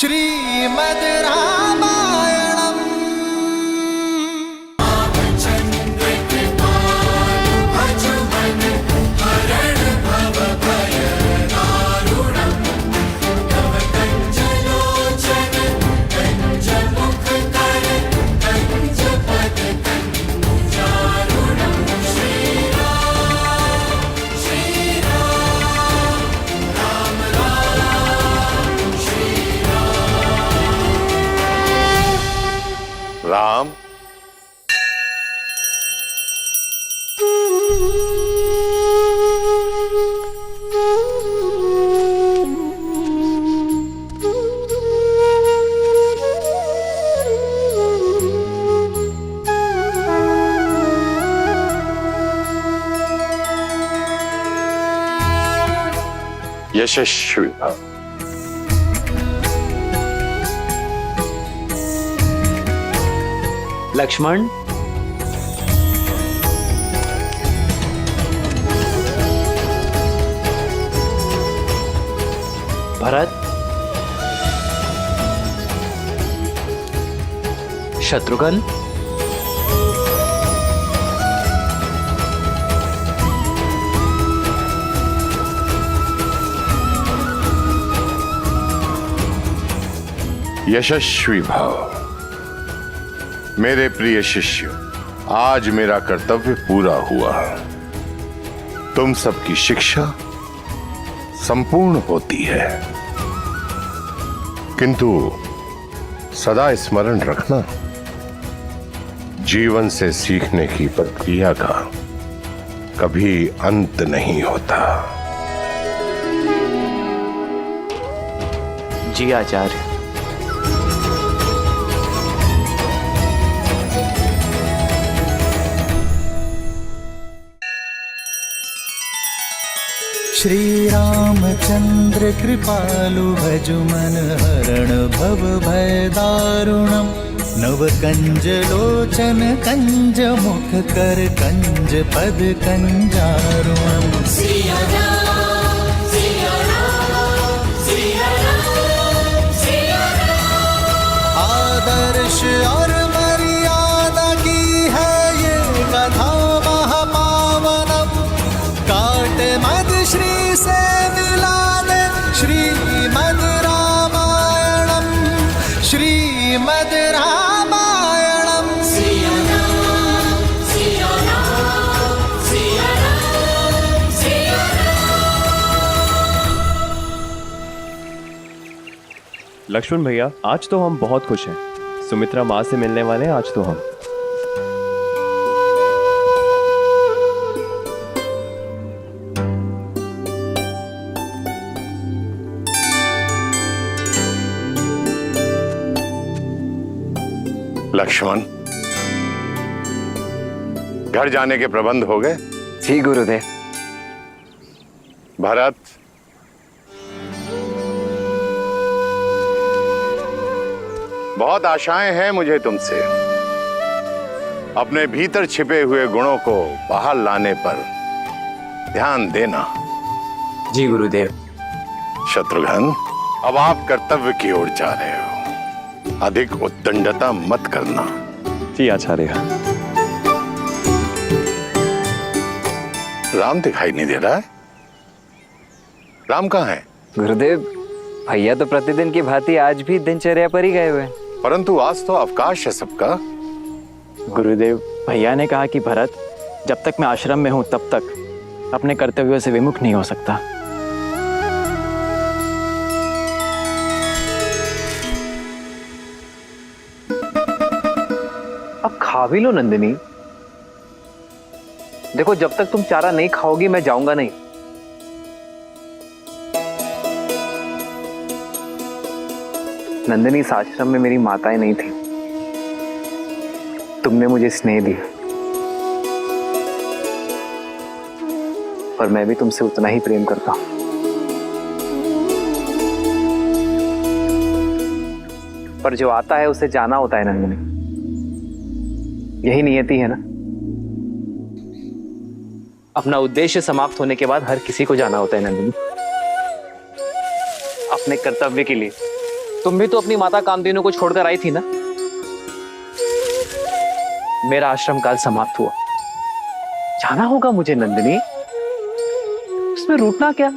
श्रीमद् रामायणम्। राम, यशस्वी भव। लक्ष्मण, भरत, शत्रुघ्न, यशस्वी भव। मेरे प्रिय शिष्य, आज मेरा कर्तव्य पूरा हुआ। तुम सबकी शिक्षा संपूर्ण होती है, किंतु सदा स्मरण रखना, जीवन से सीखने की प्रक्रिया का कभी अंत नहीं होता। जी आचार्य। श्री रामचंद्र कृपालु भजु मन हरण भव भय दारुणम। नव कंज लोचन कंज मुख कर कंज पद कंजारुणम। आदर्श और मर्यादा की है ये कथा महापावनम। काट मद श्री से मिला दे श्रीमद् रामायणम। श्रीमद् रामायणम। लक्ष्मण भैया, आज तो हम बहुत खुश हैं। सुमित्रा माँ से मिलने वाले हैं आज तो हम। लक्ष्मण, घर जाने के प्रबंध हो गए? जी गुरुदेव। भरत, बहुत आशाएं हैं मुझे तुमसे। अपने भीतर छिपे हुए गुणों को बाहर लाने पर ध्यान देना। जी गुरुदेव। शत्रुघ्न, अब आप कर्तव्य की ओर जा रहे हो। अधिक उद्दंडता मत करना। जी आचार्य। राम दिखाई नहीं दे रहा है। राम कहाँ है? गुरुदेव, भैया तो प्रतिदिन की भांति आज भी दिनचर्या पर ही गए हुए हैं। परंतु आज तो अवकाश है सबका। गुरुदेव, भैया ने कहा कि भरत, जब तक मैं आश्रम में हूं तब तक अपने कर्तव्यों से विमुख नहीं हो सकता। अब खा भी लो नंदिनी। देखो, जब तक तुम चारा नहीं खाओगी मैं जाऊंगा नहीं। नंदिनी, इस आश्रम में मेरी माताएं नहीं थी। तुमने मुझे स्नेह दिया, और मैं भी तुमसे उतना ही प्रेम करता हूं। पर जो आता है उसे जाना होता है नंदिनी। यही नियति है ना। अपना उद्देश्य समाप्त होने के बाद हर किसी को जाना होता है नंदिनी, अपने कर्तव्य के लिए। तुम भी तो अपनी माता कामधेनु को छोड़कर आई थी ना। मेरा आश्रम काल समाप्त हुआ, जाना होगा मुझे नंदिनी, उसमें रूठना क्या।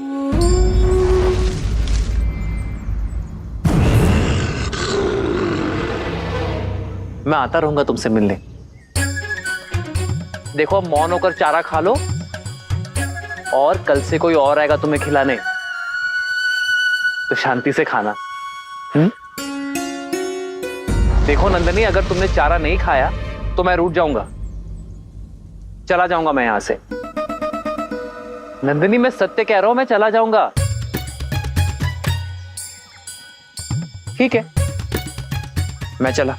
मैं आता रहूंगा तुमसे मिलने। देखो अब मौन होकर चारा खा लो, और कल से कोई और आएगा तुम्हें खिलाने तो शांति से खाना। देखो नंदनी, अगर तुमने चारा नहीं खाया तो मैं रूठ जाऊंगा, चला जाऊंगा मैं यहां से। नंदनी मैं सत्य कह रहा हूं, मैं चला जाऊंगा। ठीक है, मैं चला।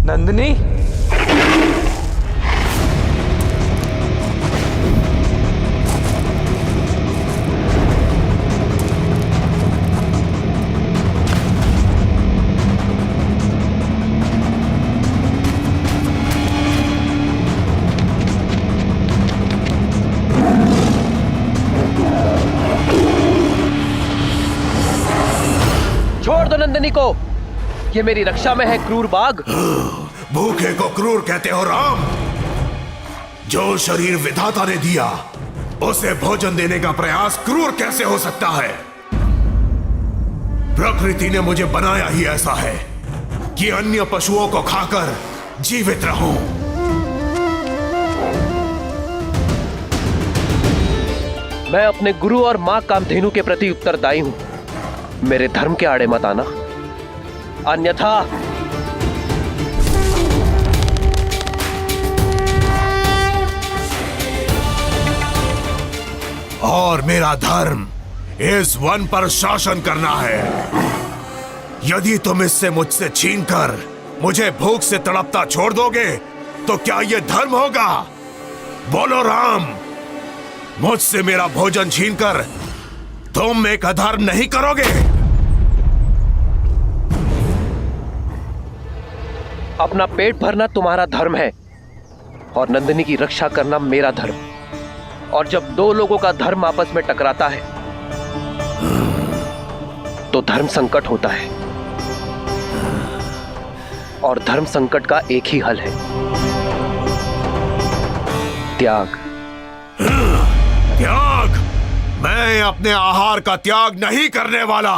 नंदिनी, छोड़ दो नंदिनी को, ये मेरी रक्षा में है क्रूर बाघ। भूखे को क्रूर कहते हो राम? जो शरीर विधाता ने दिया उसे भोजन देने का प्रयास क्रूर कैसे हो सकता है? प्रकृति ने मुझे बनाया ही ऐसा है कि अन्य पशुओं को खाकर जीवित रहूं। मैं अपने गुरु और मां कामधेनु के प्रति उत्तरदायी हूं। मेरे धर्म के आड़े मत आना, अन्यथा और मेरा धर्म इस वन पर शासन करना है। यदि तुम इससे मुझसे छीनकर मुझे भूख से तड़पता छोड़ दोगे तो क्या यह धर्म होगा? बोलो राम, मुझसे मेरा भोजन छीनकर तुम एक अधर्म नहीं करोगे? अपना पेट भरना तुम्हारा धर्म है और नंदिनी की रक्षा करना मेरा धर्म। और जब दो लोगों का धर्म आपस में टकराता है तो धर्म संकट होता है, और धर्म संकट का एक ही हल है, त्याग। त्याग? मैं अपने आहार का त्याग नहीं करने वाला।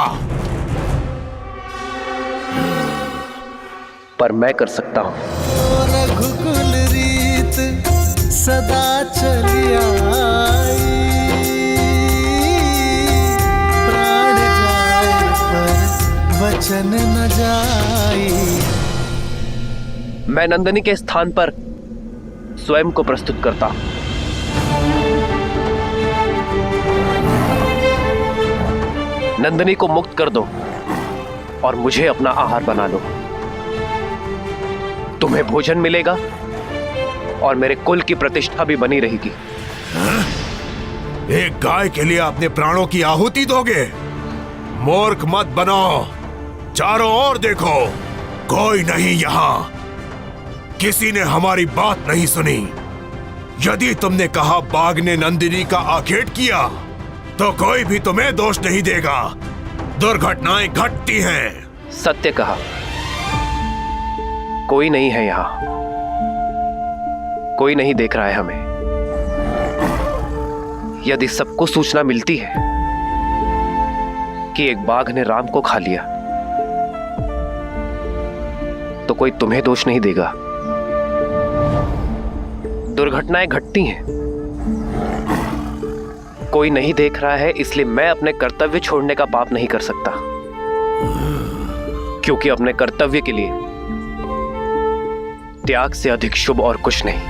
पर मैं कर सकता हूं। रघुकुल रीत सदा चली आई, प्राण जाए पर वचन न जाई। मैं नंदिनी के स्थान पर स्वयं को प्रस्तुत करता हूं। नंदिनी को मुक्त कर दो और मुझे अपना आहार बना लो। तुम्हें भोजन मिलेगा और मेरे कुल की प्रतिष्ठा भी बनी रहेगी। एक गाय के लिए अपने प्राणों की आहुति दोगे? मूर्ख मत बनो। चारों ओर देखो, कोई नहीं यहाँ। किसी ने हमारी बात नहीं सुनी। यदि तुमने कहा बाघ ने नंदिनी का आखेट किया तो कोई भी तुम्हें दोष नहीं देगा। दुर्घटनाएं घटती हैं। सत्य कहा, कोई नहीं है यहां, कोई नहीं देख रहा है हमें। यदि सबको सूचना मिलती है कि एक बाघ ने राम को खा लिया तो कोई तुम्हें दोष नहीं देगा। दुर्घटनाएं घटती हैं, कोई नहीं देख रहा है, इसलिए मैं अपने कर्तव्य छोड़ने का पाप नहीं कर सकता, क्योंकि अपने कर्तव्य के लिए त्याग से अधिक शुभ और कुछ नहीं।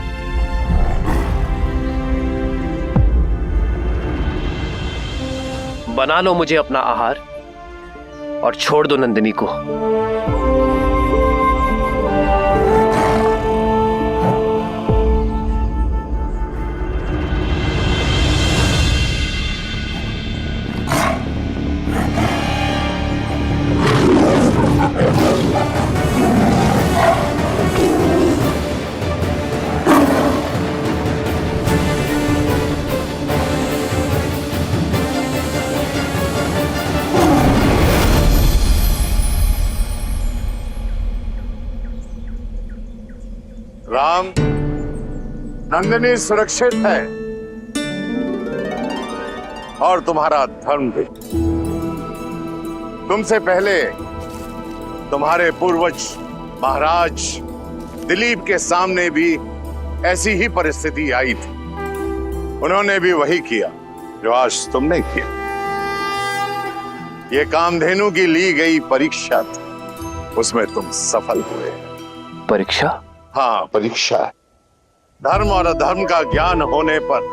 बना लो मुझे अपना आहार और छोड़ दो नंदिनी को। नंदिनी सुरक्षित है और तुम्हारा धर्म भी। तुमसे पहले तुम्हारे पूर्वज महाराज दिलीप के सामने भी ऐसी ही परिस्थिति आई थी। उन्होंने भी वही किया जो आज तुमने किया। ये कामधेनु की ली गई परीक्षा थी, उसमें तुम सफल हुए। परीक्षा? हाँ, परीक्षा है। धर्म और अधर्म का ज्ञान होने पर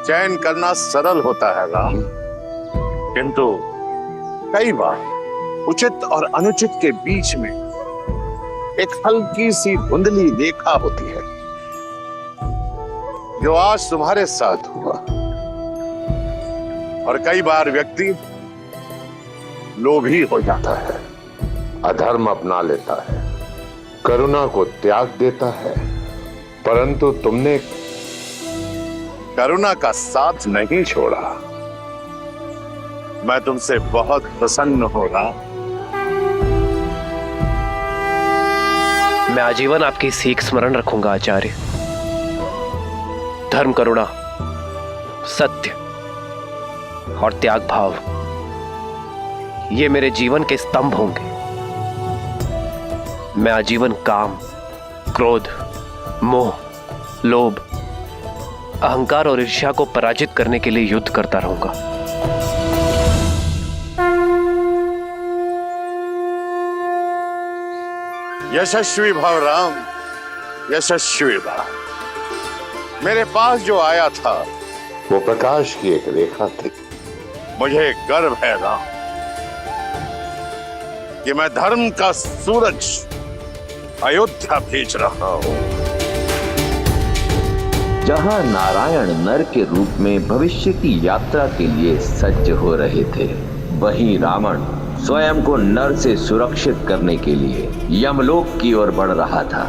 चयन करना सरल होता है राम, किंतु कई बार उचित और अनुचित के बीच में एक हल्की सी धुंधली रेखा होती है, जो आज तुम्हारे साथ हुआ। और कई बार व्यक्ति लोभी हो जाता है, अधर्म अपना लेता है, करुणा को त्याग देता है, परंतु तुमने करुणा का साथ नहीं छोड़ा। मैं तुमसे बहुत प्रसन्न हो रहा। मैं आजीवन आपकी सीख स्मरण रखूंगा आचार्य। धर्म, करुणा, सत्य और त्याग भाव, ये मेरे जीवन के स्तंभ होंगे। मैं आजीवन काम, क्रोध, मोह, लोभ, अहंकार और ईर्ष्या को पराजित करने के लिए युद्ध करता रहूंगा। यशस्वी भव राम, यशस्वी भव। मेरे पास जो आया था वो प्रकाश की एक रेखा थी। मुझे गर्व है राम कि मैं धर्म का सूरज अयोध्या भेज रहा हूं। जहां नारायण नर के रूप में भविष्य की यात्रा के लिए सज्ज हो रहे थे, वहीं रावण स्वयं को नर से सुरक्षित करने के लिए यमलोक की ओर बढ़ रहा था।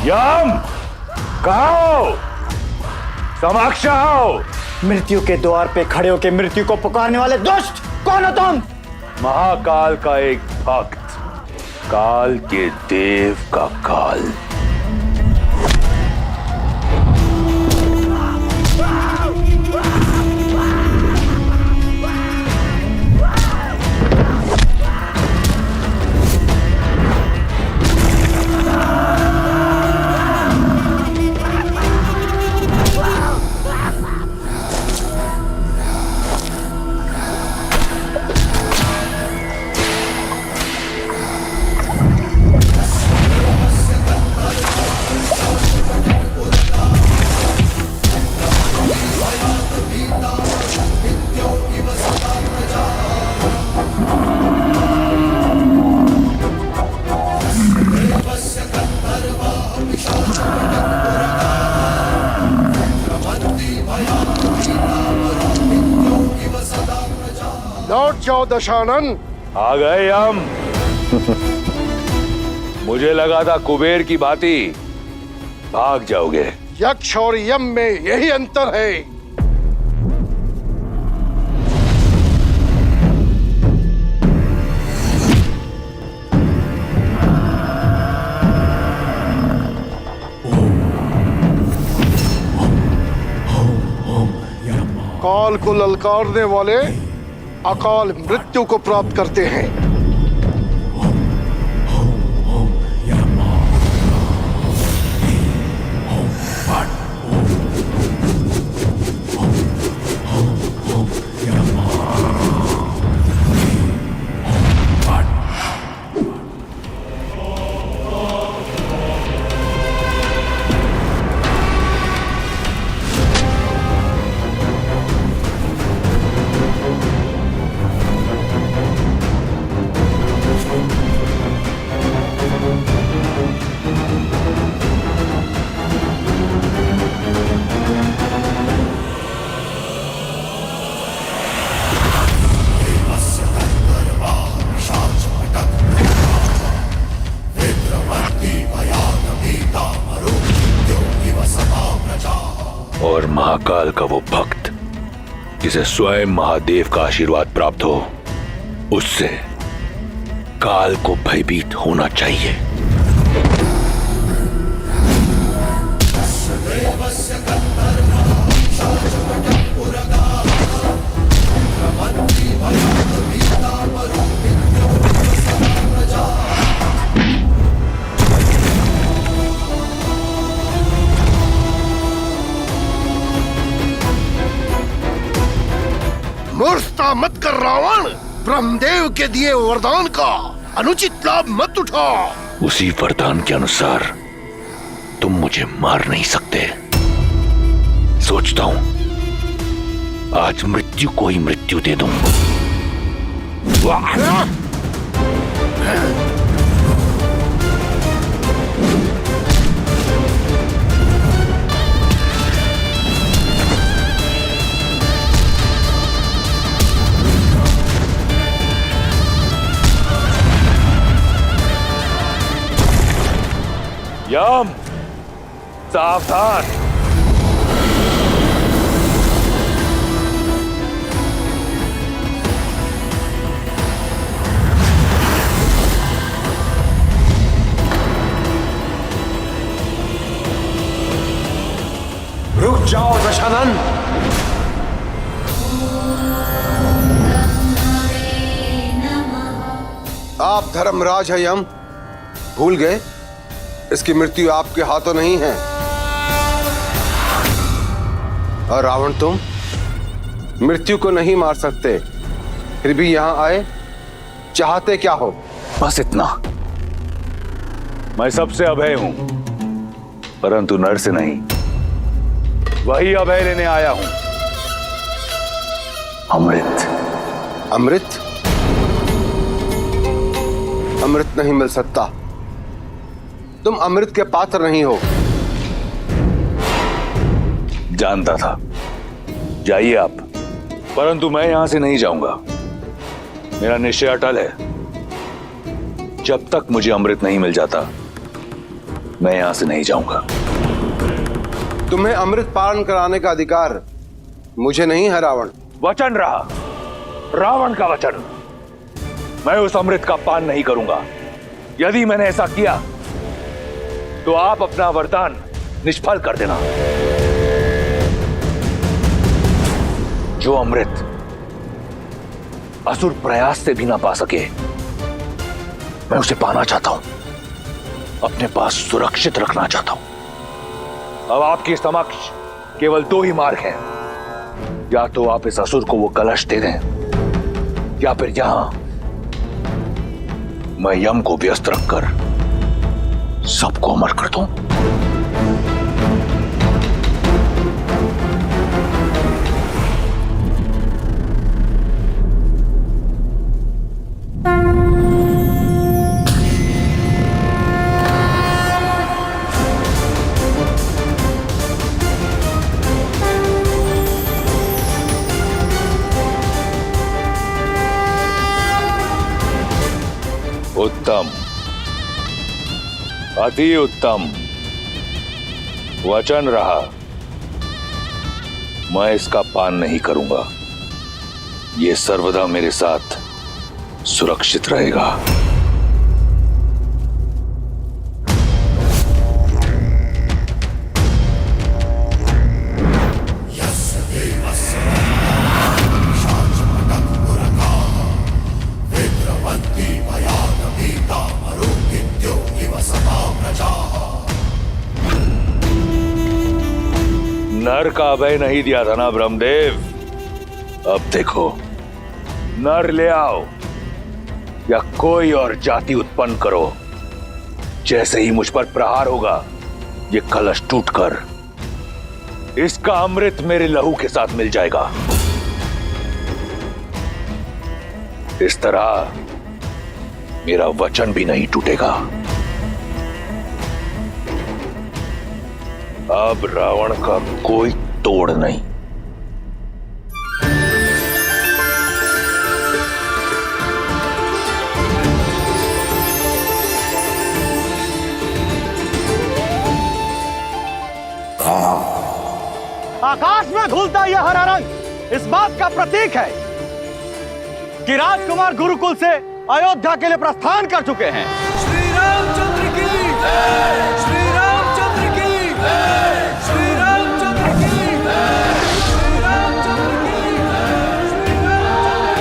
यम, कहाँ हो? समक्ष आओ। मृत्यु के द्वार पे खड़े होकर मृत्यु को पुकारने वाले दुष्ट, कौन हो तुम? महाकाल का एक भक्त, काल के देव का काल। लौट जाओ दशानन। आ गए हम। मुझे लगा था कुबेर की भांति भाग जाओगे। यक्ष और यम में यही अंतर है। काल को ललकारने वाले अकाल मृत्यु को प्राप्त करते हैं। और महाकाल का वो भक्त जिसे स्वयं महादेव का आशीर्वाद प्राप्त हो, उससे काल को भयभीत होना चाहिए। मूर्खता मत कर रावण। ब्रह्मदेव के दिए वरदान का अनुचित लाभ मत उठा। उसी वरदान के अनुसार तुम मुझे मार नहीं सकते। सोचता हूं आज मृत्यु को ही मृत्यु दे दूं। यम, सावधान। रुक जाओ दशानन। आप धर्मराज है यम, भूल गए इसकी मृत्यु आपके हाथों नहीं है। और रावण तुम मृत्यु को नहीं मार सकते, फिर भी यहां आए, चाहते क्या हो? बस इतना। मैं सबसे अभय हूं, परंतु नर से नहीं। वही अभय लेने आया हूं, अमृत। अमृत? अमृत नहीं मिल सकता। तुम अमृत के पात्र नहीं हो। जानता था। जाइए आप, परंतु मैं यहां से नहीं जाऊंगा। मेरा निश्चय अटल है। जब तक मुझे अमृत नहीं मिल जाता, मैं यहां से नहीं जाऊंगा। तुम्हें अमृत पान कराने का अधिकार मुझे नहीं है रावण। वचन रहा, रावण का वचन। मैं उस अमृत का पान नहीं करूंगा। यदि मैंने ऐसा किया तो आप अपना वरदान निष्फल कर देना। जो अमृत असुर प्रयास से भी ना पा सके, मैं उसे पाना चाहता हूं, अपने पास सुरक्षित रखना चाहता हूं। अब आपके समक्ष केवल दो ही मार्ग हैं। या तो आप इस असुर को वो कलश दे दें, या फिर यहां मैं यम को व्यस्त रखकर सबको अमर कर दूं। उत्तम, अति उत्तम। वचन रहा, मैं इसका पान नहीं करूंगा। यह सर्वदा मेरे साथ सुरक्षित रहेगा। नर का अभय नहीं दिया था ना ब्रह्मदेव? अब देखो, नर ले आओ या कोई और जाति उत्पन्न करो, जैसे ही मुझ पर प्रहार होगा, ये कलश टूटकर इसका अमृत मेरे लहू के साथ मिल जाएगा। इस तरह मेरा वचन भी नहीं टूटेगा। अब रावण का कोई तोड़ नहीं। आकाश में घुलता यह हरा रंग इस बात का प्रतीक है कि राजकुमार गुरुकुल से अयोध्या के लिए प्रस्थान कर चुके हैं। श्री रामचंद्र की जय, श्री रामचंद्र की जय, श्री रामचंद्र की जय, श्री रामचंद्र की जय, श्री रामचंद्र।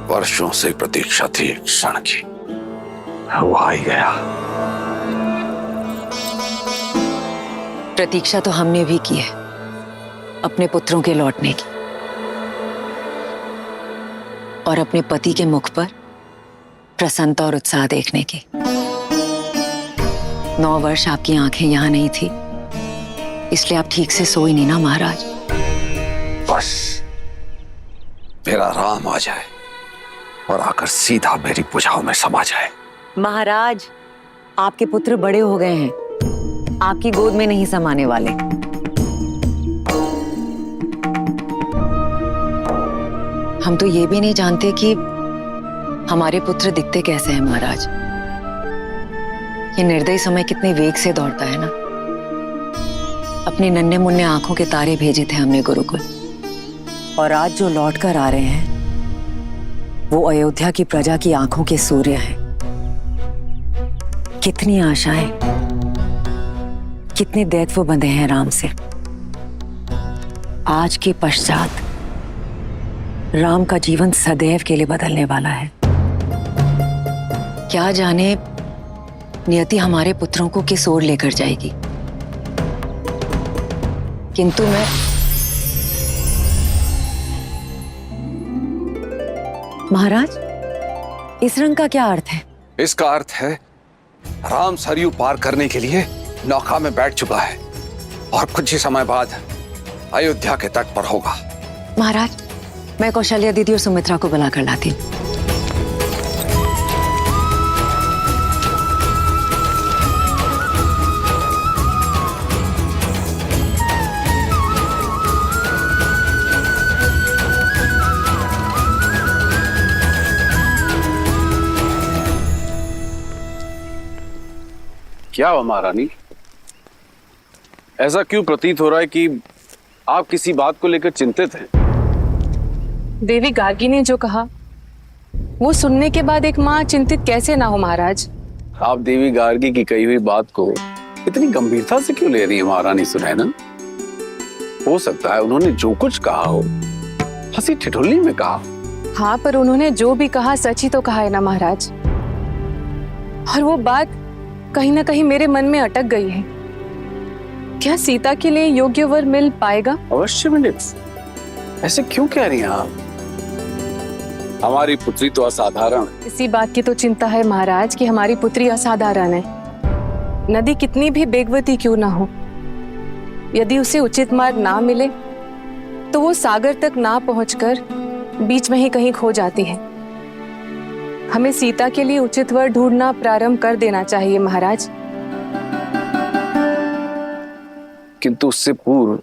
वर्षों से प्रतीक्षा थी एक क्षण की, वो आ ही गया। प्रतीक्षा तो हमने भी की है अपने पुत्रों के लौटने की, और अपने पति के मुख पर प्रसन्नता और उत्साह देखने की। 9 वर्ष आपकी आंखें यहां नहीं थी, इसलिए आप ठीक से सोई नहीं ना महाराज। बस मेरा राम आ जाए और आकर सीधा मेरी भुजाओं में समा जाए। महाराज, आपके पुत्र बड़े हो गए हैं, आपकी गोद में नहीं समाने वाले। हम तो ये भी नहीं जानते कि हमारे पुत्र दिखते कैसे हैं महाराज। ये निर्दयी समय कितने वेग से दौड़ता है ना। अपनी नन्हे मुन्ने आंखों के तारे भेजे थे हमने गुरुकुल, और आज जो लौट कर आ रहे हैं वो अयोध्या की प्रजा की आंखों के सूर्य हैं। कितनी आशाएं, कितने दैत्व बंधे हैं राम से। आज के पश्चात राम का जीवन सदैव के लिए बदलने वाला है। क्या जाने नियति हमारे पुत्रों को किस ओर लेकर जाएगी। किंतु मैं महाराज, इस रंग का क्या अर्थ है? इसका अर्थ है राम सरयू पार करने के लिए नौका में बैठ चुका है और कुछ ही समय बाद अयोध्या के तट पर होगा। महाराज, मैं कौशल्या दीदी और सुमित्रा को बुला कर लाती हूँ। क्या हुआ महारानी? ऐसा क्यों प्रतीत हो रहा है कि आप किसी बात को लेकर चिंतित हैं? देवी गार्गी ने जो कहा वो सुनने के बाद एक माँ चिंतित कैसे ना हो महाराज। आप देवी गार्गी की कही हुई बात को इतनी गंभीरता से क्यों ले रही है महारानी सुनैना? हो सकता है उन्होंने जो कुछ कहा हो हंसी ठिठुल्ली में कहा। हाँ, पर उन्होंने जो भी कहा सच ही तो कहा है ना महाराज। और वो बात कहीं ना कहीं मेरे मन में अटक गई है। क्या सीता के लिए योग्य वर मिल पाएगा? अवश्य मिले। ऐसे क्यों कह रही हैं आप? हमारी पुत्री तो असाधारण है। इसी बात की तो चिंता है महाराज कि हमारी पुत्री असाधारण है। नदी कितनी भी बेगवती क्यों ना हो, यदि उसे उचित मार्ग ना मिले तो वो सागर तक ना पहुंचकर बीच में ही कहीं खो जाती है। हमें सीता के लिए उचित वर ढूंढना प्रारंभ कर देना चाहिए महाराज। किंतु उससे पूर्व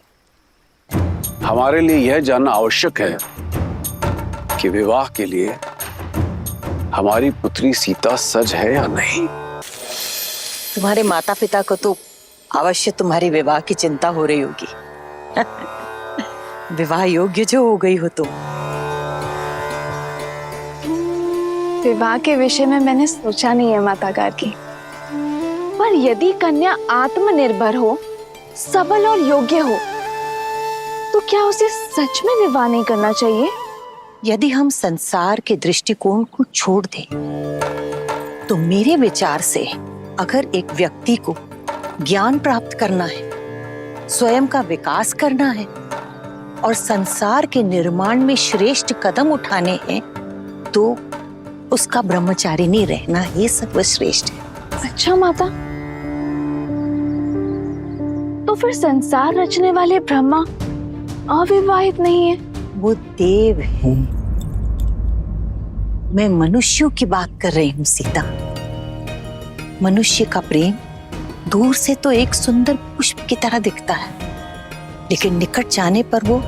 हमारे लिए यह जानना आवश्यक है कि विवाह के लिए हमारी पुत्री सीता सज है या नहीं। तुम्हारे माता पिता को तो अवश्य तुम्हारी विवाह की चिंता हो रही होगी। विवाह योग्य जो हो गई हो तुम। विवाह के विषय में मैंने सोचा नहीं है माता गार्गी, पर यदि कन्या आत्मनिर्भर हो, सबल और योग्य हो, तो क्या उसे सच में विवाह नहीं करना चाहिए? यदि हम संसार के दृष्टिकोण को छोड़ दें, तो मेरे विचार से अगर एक व्यक्ति को ज्ञान प्राप्त करना है, स्वयं का विकास करना है और संसार के निर्माण में श्रेष्ठ कदम उठाने हैं, तो उसका ब्रह्मचारिणी रहना ही सर्वश्रेष्ठ है। अच्छा माता, तो फिर संसार रचने वाले ब्रह्मा अविवाहित नहीं है? वो देव है, मैं मनुष्यों की बात कर रही हूँ सीता। मनुष्य का प्रेम दूर से तो एक सुंदर पुष्प की तरह दिखता है, लेकिन निकट जाने पर वो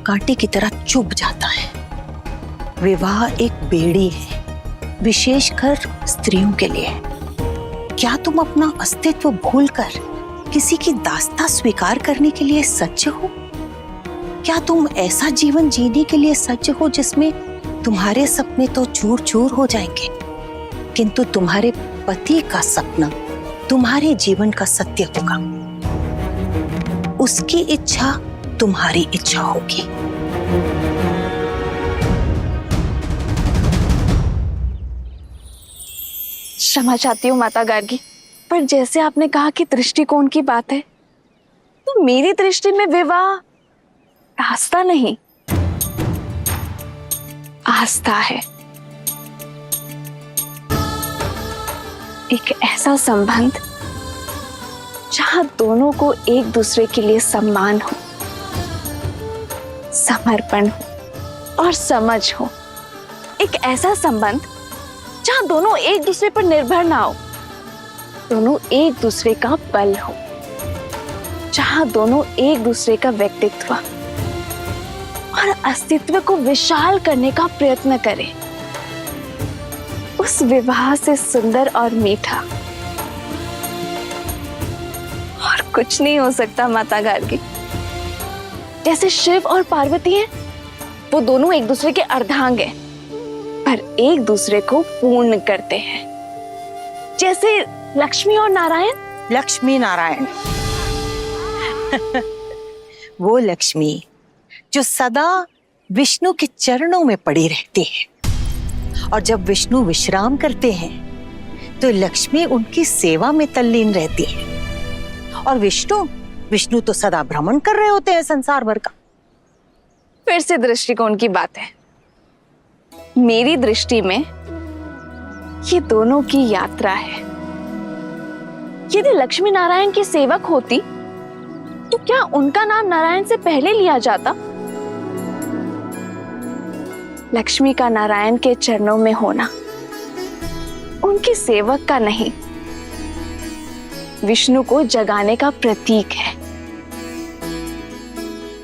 कांटे की तरह चुभ जाता है। विवाह एक बेड़ी है, विशेषकर स्त्रियों के लिए। क्या तुम अपना अस्तित्व भूलकर किसी की दास्ता स्वीकार करने के लिए सज्ज हो? क्या तुम ऐसा जीवन जीने के लिए सज्ज हो जिसमें तुम्हारे सपने तो चूर चूर हो जाएंगे, किंतु तुम्हारे पति का सपना तुम्हारे जीवन का सत्य होगा। उसकी इच्छा तुम्हारी इच्छा होगी। क्षमा चाहती हूँ माता गार्गी, पर जैसे आपने कहा कि दृष्टिकोण की बात है, तो मेरी दृष्टि में विवाह रास्ता नहीं, आस्था है। एक ऐसा संबंध जहां दोनों को एक दूसरे के लिए सम्मान हो, समर्पण हो और समझ हो। एक ऐसा संबंध जहां दोनों एक दूसरे पर निर्भर ना हो, दोनों एक दूसरे का बल हो, जहां दोनों एक दूसरे का व्यक्तित्व और अस्तित्व को विशाल करने का प्रयत्न करें। उस विवाह से सुंदर और मीठा और कुछ नहीं हो सकता माता गार्गी। जैसे शिव और पार्वती हैं, वो दोनों एक दूसरे के अर्धांग हैं, पर एक दूसरे को पूर्ण करते हैं। जैसे लक्ष्मी और नारायण। लक्ष्मी नारायण वो लक्ष्मी जो सदा विष्णु के चरणों में पड़ी रहती है, और जब विष्णु विश्राम करते हैं तो लक्ष्मी उनकी सेवा में तल्लीन रहती है। और विष्णु तो सदा भ्रमण कर रहे होते हैं संसार भर का। फिर से दृष्टिकोण की बात है। मेरी दृष्टि में ये दोनों की यात्रा है। यदि लक्ष्मी नारायण की सेवक होती तो क्या उनका नाम नारायण से पहले लिया जाता? लक्ष्मी का नारायण के चरणों में होना उनके सेवक का नहीं, विष्णु को जगाने का प्रतीक है।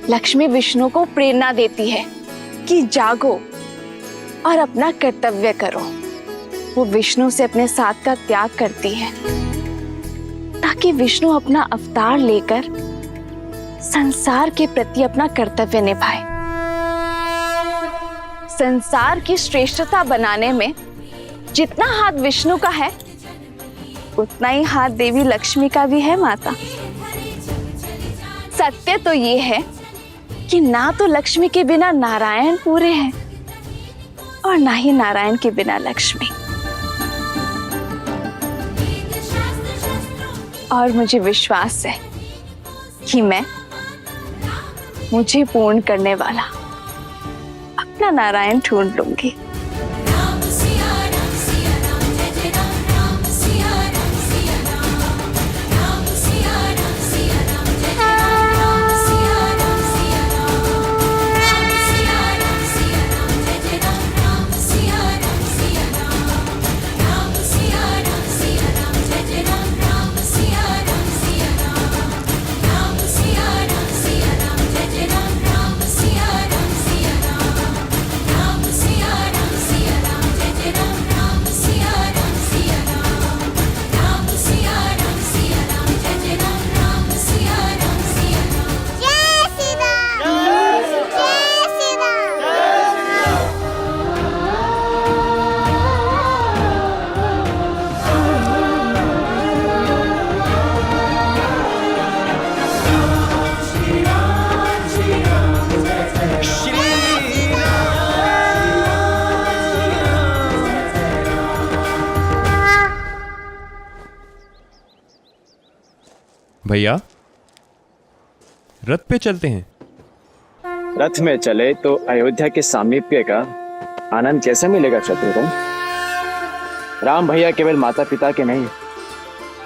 लक्ष्मी विष्णु को प्रेरणा देती है कि जागो और अपना कर्तव्य करो। वो विष्णु से अपने साथ का त्याग करती है ताकि विष्णु अपना अवतार लेकर संसार के प्रति अपना कर्तव्य निभाए। संसार की श्रेष्ठता बनाने में जितना हाथ विष्णु का है, उतना ही हाथ देवी लक्ष्मी का भी है माता। सत्य तो ये है कि ना तो लक्ष्मी के बिना नारायण पूरे हैं और ना ही नारायण के बिना लक्ष्मी। और मुझे विश्वास है कि मैं मुझे पूर्ण करने वाला अपना नारायण ढूंढ लूंगी। भैया, रथ पे चलते हैं। रथ में चले तो अयोध्या के सामीप्य का आनंद कैसे मिलेगा शत्रुघ्न? राम भैया केवल माता पिता के नहीं,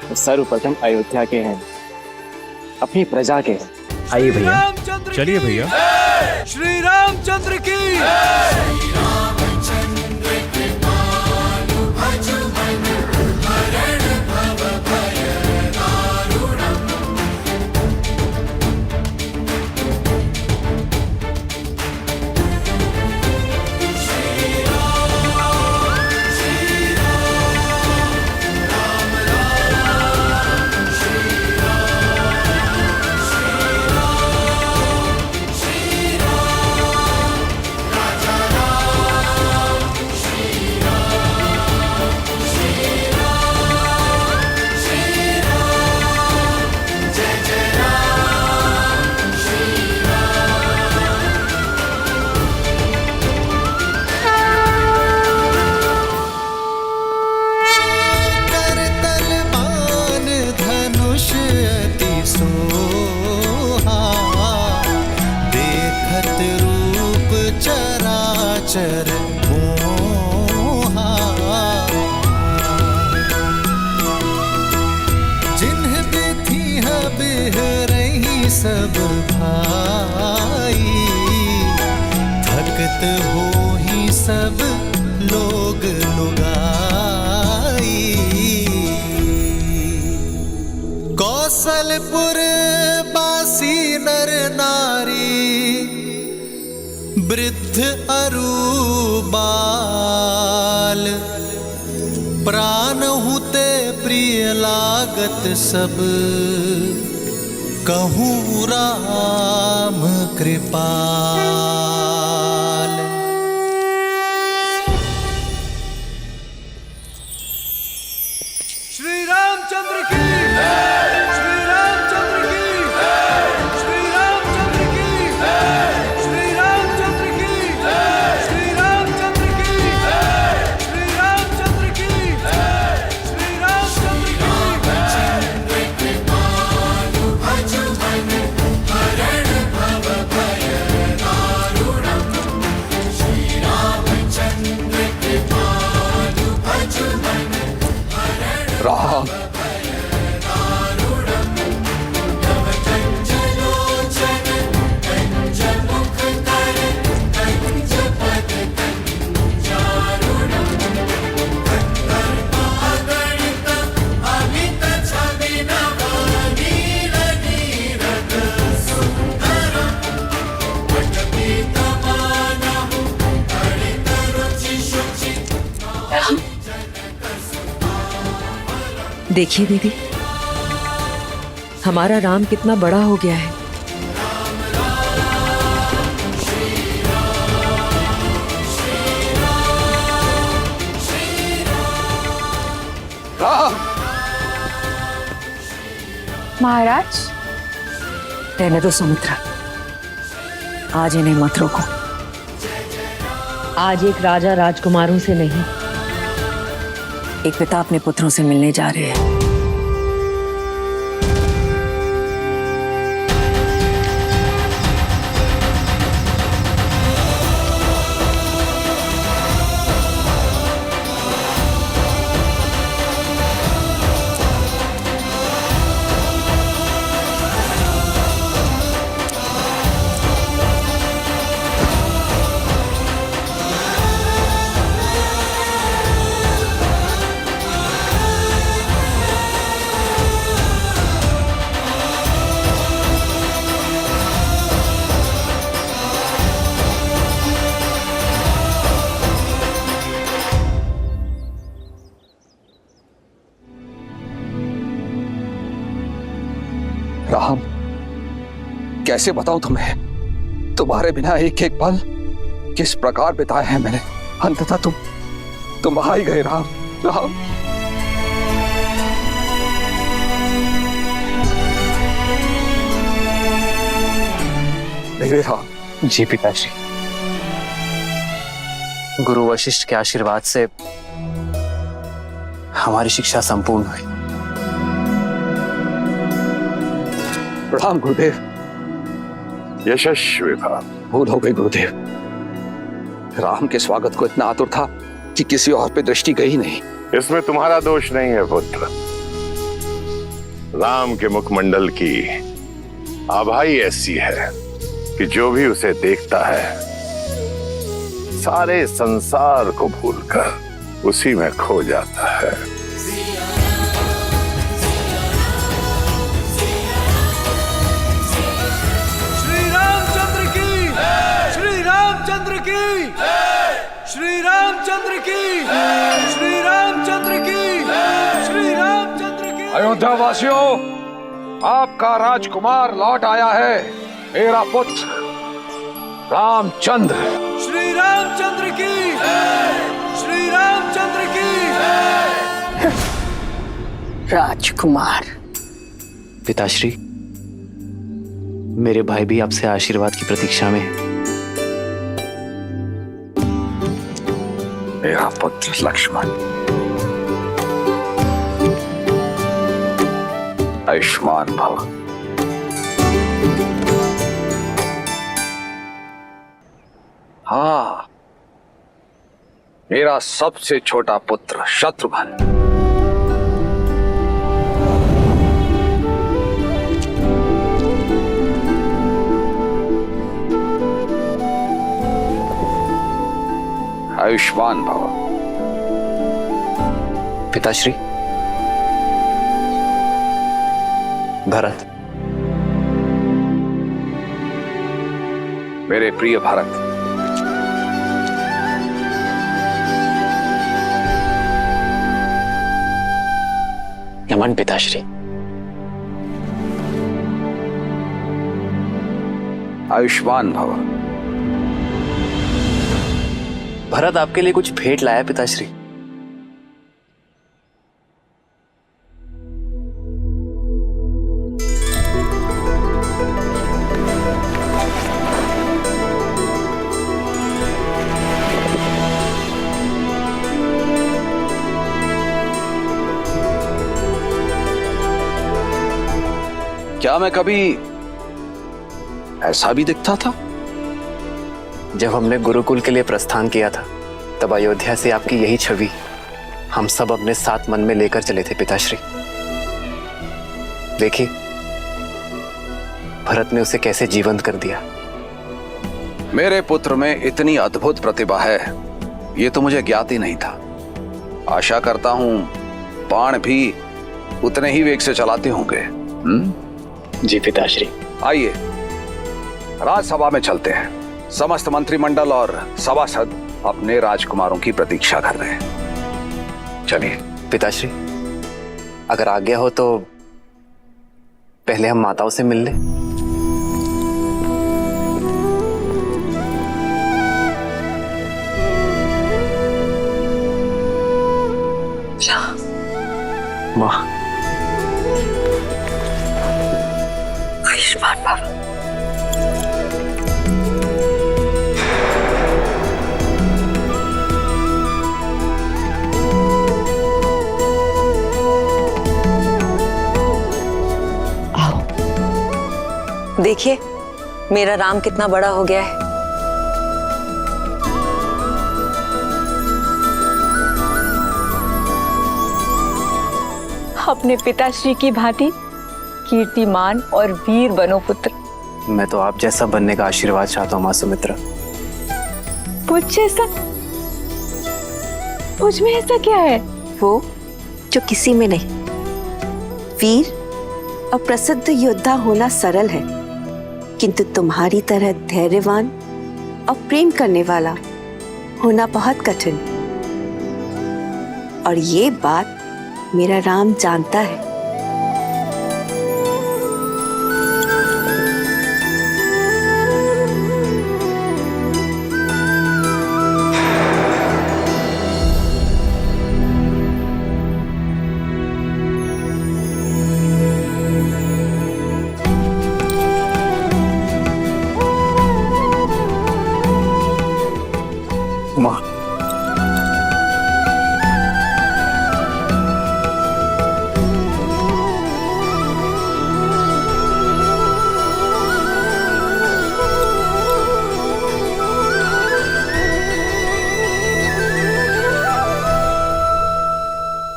तो सर्वप्रथम अयोध्या के हैं, अपनी प्रजा के हैं। आइए भैया, चलिए भैया। श्री रामचंद्र की। गोचर मोहा, जिन्ह बिथी है बिह रही सब भाई, थकत हो ही सब लोग लुगाई। कौशलपुर बासी नर नारी, वृद्ध अरु बाल, प्राण हुते प्रिय लागत सब, कहूँ राम कृपाल। श्री रामचंद्र की, श्री रामचंद्र की, श्री रामचंद्र की, श्री रामचंद्र की, श्री रामचंद्र की, श्री रामचंद्र की, श्री रामचंद्र की। हरण भव भय दारुणम्, श्री रामचंद्र कृपालु भज मन। राम देखिए दीदी, हमारा राम कितना बड़ा हो गया है। महाराज, रहने दो सुमित्रा, आज इन्हें मत रोको। आज एक राजा राजकुमारों से नहीं, एक पिता अपने पुत्रों से मिलने जा रहे हैं। राम, कैसे बताऊं तुम्हें, तुम्हारे बिना एक एक पल किस प्रकार बिताए हैं मैंने। अंततः तुम आ ही गए राम। राम, मेरे राम। जी पिताश्री, गुरु वशिष्ठ के आशीर्वाद से हमारी शिक्षा संपूर्ण हुई। प्रणाम गुरुदेव। यशस्वी भव। भूल हो गई गुरुदेव, राम के स्वागत को इतना आतुर था कि किसी और पे दृष्टि गई नहीं। इसमें तुम्हारा दोष नहीं है पुत्र, राम के मुखमंडल की आभा ही ऐसी है कि जो भी उसे देखता है सारे संसार को भूलकर उसी में खो जाता है। श्री रामचंद्र की, श्री रामचंद्र की, श्री रामचंद्र की, श्री रामचंद्र की, श्री रामचंद्र की। अयोध्या वासियों, आपका राजकुमार लौट आया है, मेरा पुत्र रामचंद्र। श्री रामचंद्र की, श्री रामचंद्र की। राजकुमार। पिताश्री, मेरे भाई भी आपसे आशीर्वाद की प्रतीक्षा में है। मेरा पुत्र लक्ष्मण, आयुष्मान भव। हाँ, मेरा सबसे छोटा पुत्र शत्रुघ्न। आयुष्मान भव। पिताश्री, भरत। मेरे प्रिय भरत, नमन पिताश्री। आयुष्मान भव। भरत आपके लिए कुछ भेंट लाया पिताश्री। क्या मैं कभी ऐसा भी दिखता था? जब हमने गुरुकुल के लिए प्रस्थान किया था तब अयोध्या से आपकी यही छवि हम सब अपने साथ मन में लेकर चले थे पिताश्री। देखिए भरत ने उसे कैसे जीवंत कर दिया। मेरे पुत्र में इतनी अद्भुत प्रतिभा है ये तो मुझे ज्ञात ही नहीं था। आशा करता हूं बाण भी उतने ही वेग से चलाते होंगे। जी पिताश्री। आइए राजसभा में चलते हैं। समस्त मंत्रिमंडल और सभासद अपने राजकुमारों की प्रतीक्षा कर रहे हैं। चलिए पिताश्री, अगर आज्ञा हो तो पहले हम माताओं से मिल लें। माँ। आयुष्मान भव। देखिए मेरा राम कितना बड़ा हो गया है। अपने पिताश्री की भांति कीर्तिमान और वीर बनो पुत्र। मैं तो आप जैसा बनने का आशीर्वाद चाहता हूँ माँ सुमित्रा। मुझ जैसा? मुझ में ऐसा क्या है? वो जो किसी में नहीं। वीर और प्रसिद्ध योद्धा होना सरल है, किंतु तुम्हारी तरह धैर्यवान और प्रेम करने वाला होना बहुत कठिन। और ये बात मेरा राम जानता है। माँ।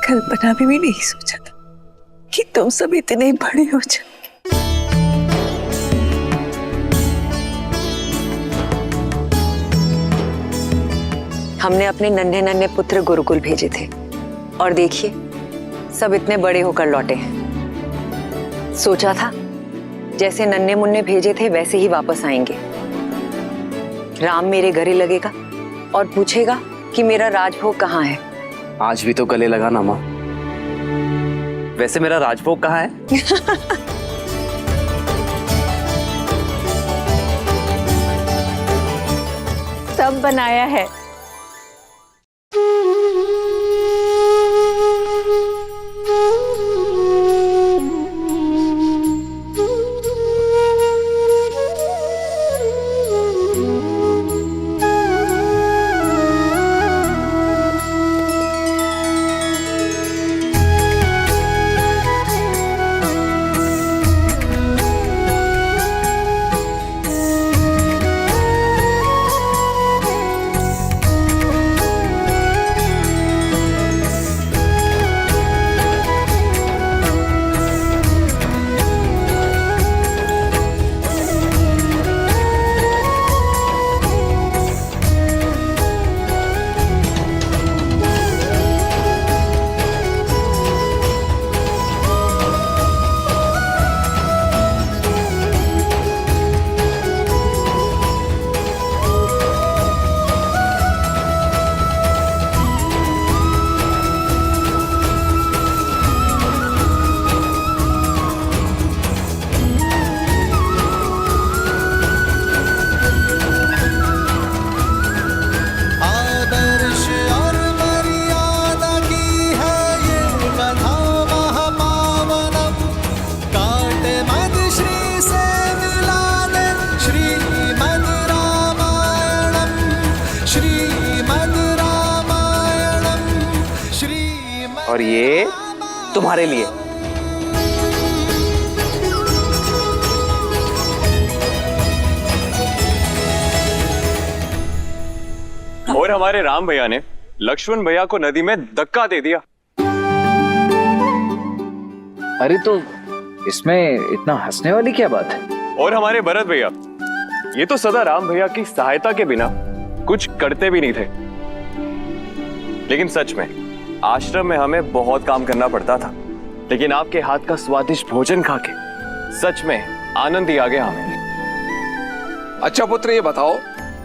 कल्पना भी नहीं सोचा था कि तुम सब इतने बड़े हो जाओ। हमने अपने नन्हे नन्हे पुत्र गुरुकुल भेजे थे और देखिए सब इतने बड़े होकर लौटे हैं। सोचा था जैसे नन्हे मुन्ने भेजे थे वैसे ही वापस आएंगे। राम मेरे गले लगेगा और पूछेगा कि मेरा राजभोग कहाँ है। आज भी तो गले लगा ना माँ। वैसे मेरा राजभोग कहाँ है? सब बनाया है। और ये तुम्हारे लिए। और हमारे राम भैया ने लक्ष्मण भैया को नदी में धक्का दे दिया। अरे तो इसमें इतना हंसने वाली क्या बात है? और हमारे भरत भैया, ये तो सदा राम भैया की सहायता के बिना कुछ करते भी नहीं थे। लेकिन सच में आश्रम में हमें बहुत काम करना पड़ता था, लेकिन आपके हाथ का स्वादिष्ट भोजन खा के सच में आनंद ही आ गया हमें। अच्छा पुत्र, ये बताओ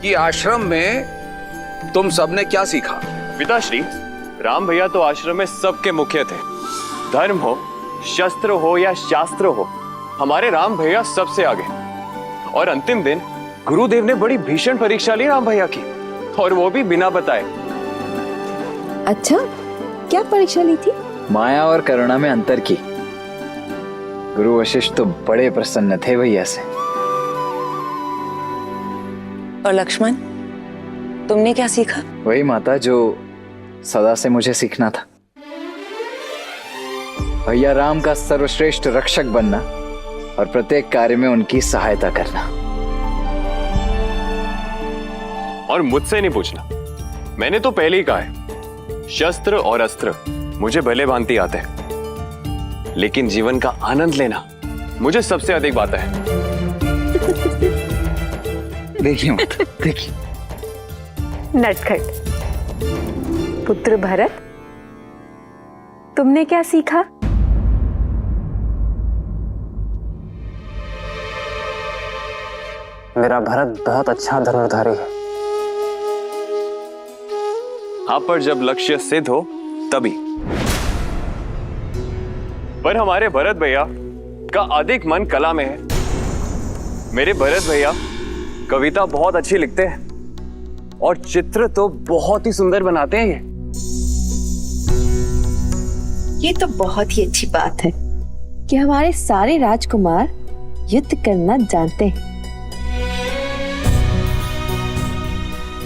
कि आश्रम में तुम सबने क्या सीखा? पिताश्री, राम भैया तो आश्रम में सबके मुख्य थे। धर्म हो, शस्त्र हो या शास्त्र हो, हमारे राम भैया सबसे आगे। और अंतिम दिन गुरुदेव ने बड़ी भीषण परीक्षा ली राम भैया की, और वो भी बिना बताए। अच्छा, क्या परीक्षा ली थी? माया और करुणा में अंतर की। गुरु वशिष्ठ तो बड़े प्रसन्न थे भैया से। और लक्ष्मण, तुमने क्या सीखा? वही माता जो सदा से मुझे सीखना था। भैया राम का सर्वश्रेष्ठ रक्षक बनना और प्रत्येक कार्य में उनकी सहायता करना। और मुझसे नहीं पूछना, मैंने तो पहले ही कहा है, शस्त्र और अस्त्र मुझे भले भांति आते हैं, लेकिन जीवन का आनंद लेना मुझे सबसे अधिक आता है। देखिए मत, देखिए। नटखट पुत्र भरत, तुमने क्या सीखा? मेरा भरत बहुत अच्छा धनुर्धारी है। आप पर जब लक्ष्य सिद्ध हो तभी। पर हमारे भरत भैया का अधिक मन कला में है। मेरे भरत भैया कविता बहुत अच्छी लिखते हैं और चित्र तो बहुत ही सुंदर बनाते हैं। ये तो बहुत ही अच्छी बात है कि हमारे सारे राजकुमार युद्ध करना जानते हैं।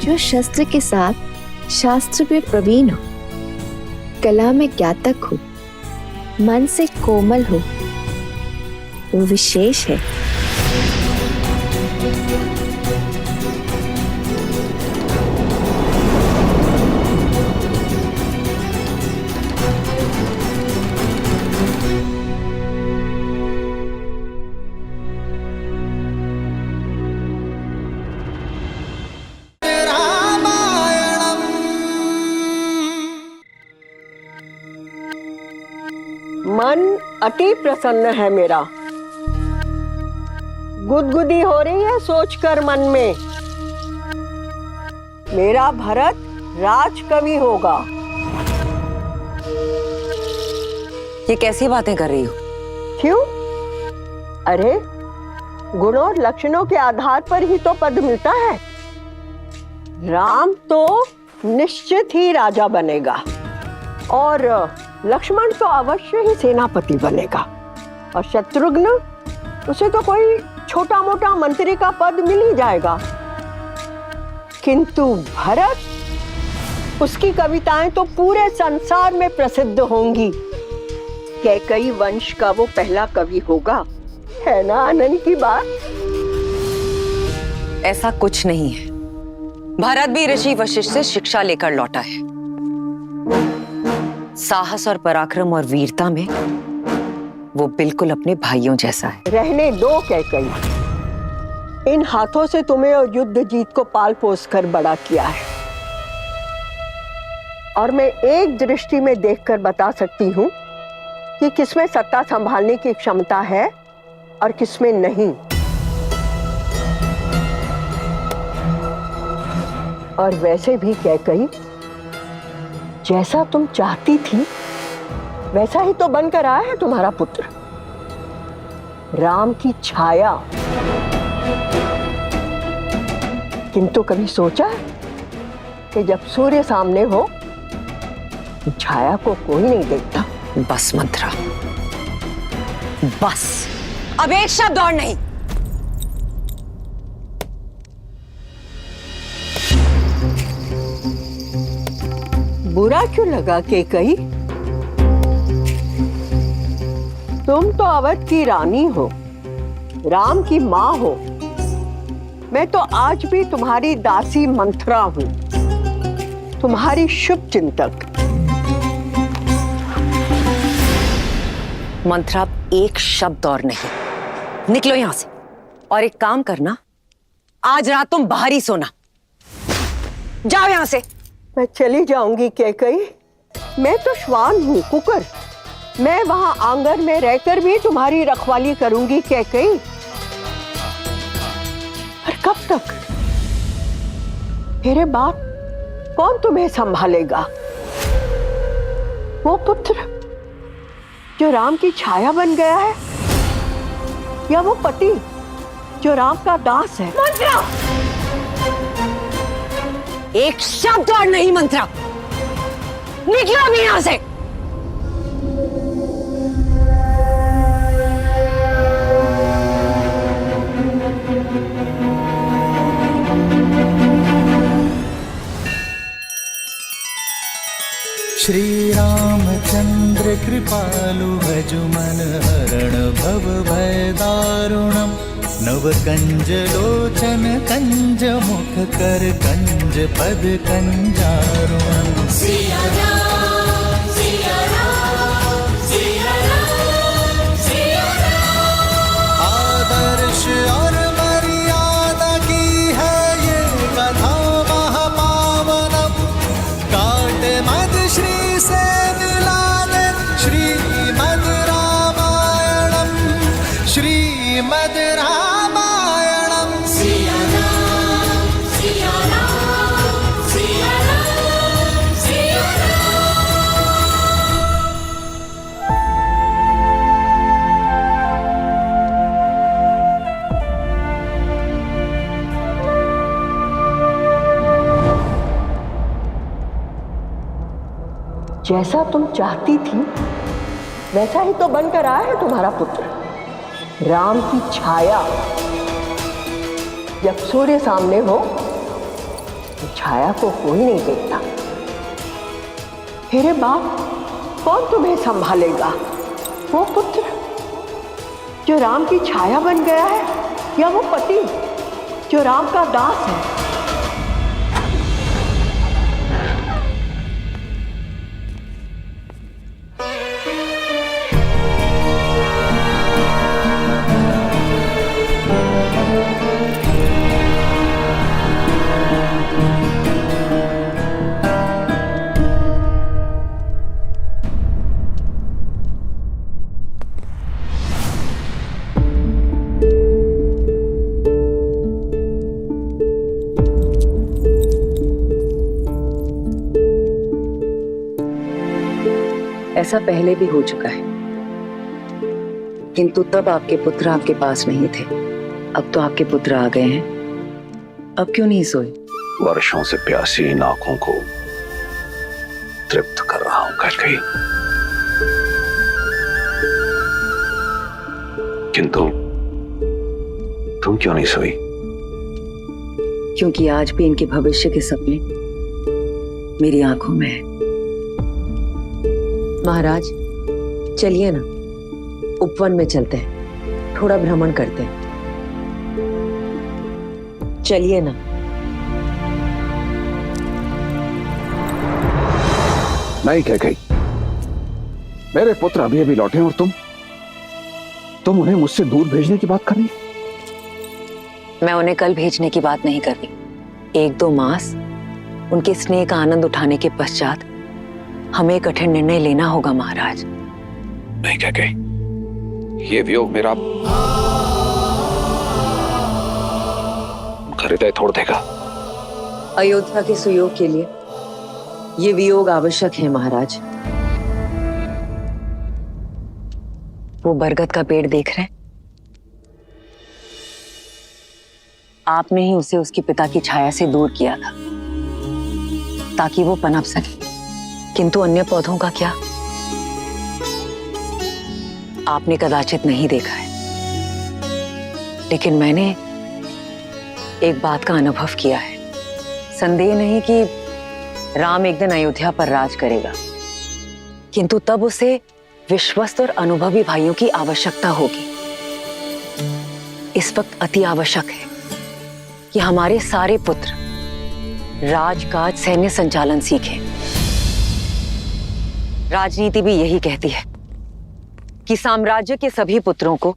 जो शस्त्र के साथ शास्त्र में प्रवीण हो, कला में ज्ञातक हो, मन से कोमल हो, वो विशेष है। मन अति प्रसन्न है मेरा। गुदगुदी हो रही है सोचकर मन में, मेरा भरत राजकवि होगा। ये कैसी बातें कर रही हो? क्यों? अरे गुण और लक्षणों के आधार पर ही तो पद मिलता है। राम तो निश्चित ही राजा बनेगा और लक्ष्मण तो अवश्य ही सेनापति बनेगा, और शत्रुघ्न, उसे तो कोई छोटा मोटा मंत्री का पद मिल ही जाएगा। किंतु भरत, उसकी कविताएं तो पूरे संसार में प्रसिद्ध होंगी। कैकई वंश का वो पहला कवि होगा, है ना आनंद की बात? ऐसा कुछ नहीं है। भरत भी ऋषि वशिष्ठ से शिक्षा लेकर लौटा है। साहस और पराक्रम और वीरता में वो बिल्कुल अपने भाइयों जैसा है। रहने दो कैकई, इन हाथों से तुम्हें और युद्ध जीत को पाल पोस कर बड़ा किया है, और मैं एक दृष्टि में देखकर बता सकती हूँ कि किसमें सत्ता संभालने की क्षमता है और किसमें नहीं। और वैसे भी कैकई, जैसा तुम चाहती थी वैसा ही तो बनकर आया है तुम्हारा पुत्र, राम की छाया। किंतु कभी सोचा कि जब सूर्य सामने हो, छाया को कोई नहीं देखता। बस मंत्रा, बस, अब एक शब्द और नहीं। बुरा क्यों लगा कैकई? तुम तो अवध की रानी हो, राम की माँ हो। मैं तो आज भी तुम्हारी दासी मंथरा हूँ, तुम्हारी शुभ चिंतक। मंत्रा, एक शब्द और नहीं। निकलो यहां से और एक काम करना, आज रात तुम बाहर ही सोना। जाओ यहां से। मैं चली जाऊंगी कैकई, मैं तो श्वान हूँ, कुकर। मैं वहां आंगन में रहकर भी तुम्हारी रखवाली करूंगी कैकई। पर कब तक? मेरे बाप कौन तुम्हें संभालेगा? वो पुत्र जो राम की छाया बन गया है, या वो पति जो राम का दास है? मंत्रा, एक शब्द और नहीं। मंत्रा, निकलो अभी यहां से। श्री रामचंद्र कृपालु भजु मन हरण भव भय दारुणम। नव कंज लोचन कंज मुख कर कंज पद कंजारुणम। सिया राम, सिया राम, सिया राम, सिया राम। आदर्श और मर्यादा की है ये कथा महापावनम। काट मद श्री से मिला दे श्रीमद रामायणम, श्रीमद रामायणम। सिया राम, सिया राम, सिया राम, सिया जैसा तुम चाहती थी वैसा ही तो बनकर आया है तुम्हारा पुत्र। राम की छाया। जब सूर्य सामने हो तो छाया को कोई नहीं देखता। मेरे बाप कौन तुम्हें संभालेगा? वो पुत्र जो राम की छाया बन गया है, या वो पति जो राम का दास है? ऐसा पहले भी हो चुका है, किंतु तब आपके पुत्र आपके पास नहीं थे। अब तो आपके पुत्र आ गए हैं, अब क्यों नहीं सोए? वर्षों से प्यासी इन आंखों को तृप्त कर रहा हूं कैकई। किंतु तुम क्यों नहीं सोई? क्योंकि आज भी इनके भविष्य के सपने मेरी आंखों में है। महाराज, चलिए ना, उपवन में चलते हैं, थोड़ा भ्रमण करते हैं। चलिए ना। नहीं कैकई, मेरे पुत्र अभी अभी लौटे और तुम उन्हें मुझसे दूर भेजने की बात कर रही? मैं उन्हें कल भेजने की बात नहीं कर रही। 1-2 मास उनके स्नेह का आनंद उठाने के पश्चात हमें एक कठिन निर्णय लेना होगा महाराज। नहीं कैकई, ये वियोग मेरा हृदय तोड़ देगा। अयोध्या के सुयोग के लिए ये वियोग आवश्यक है महाराज। वो बरगद का पेड़ देख रहे हैं? आपने ही उसे उसके पिता की छाया से दूर किया था ताकि वो पनप सके, किंतु अन्य पौधों का क्या? आपने कदाचित नहीं देखा है, लेकिन मैंने एक बात का अनुभव किया है। संदेह नहीं कि राम एक दिन अयोध्या पर राज करेगा, किंतु तब उसे विश्वस्त और अनुभवी भाइयों की आवश्यकता होगी। इस वक्त अति आवश्यक है कि हमारे सारे पुत्र राजकाज सैन्य संचालन सीखें। राजनीति भी यही कहती है कि साम्राज्य के सभी पुत्रों को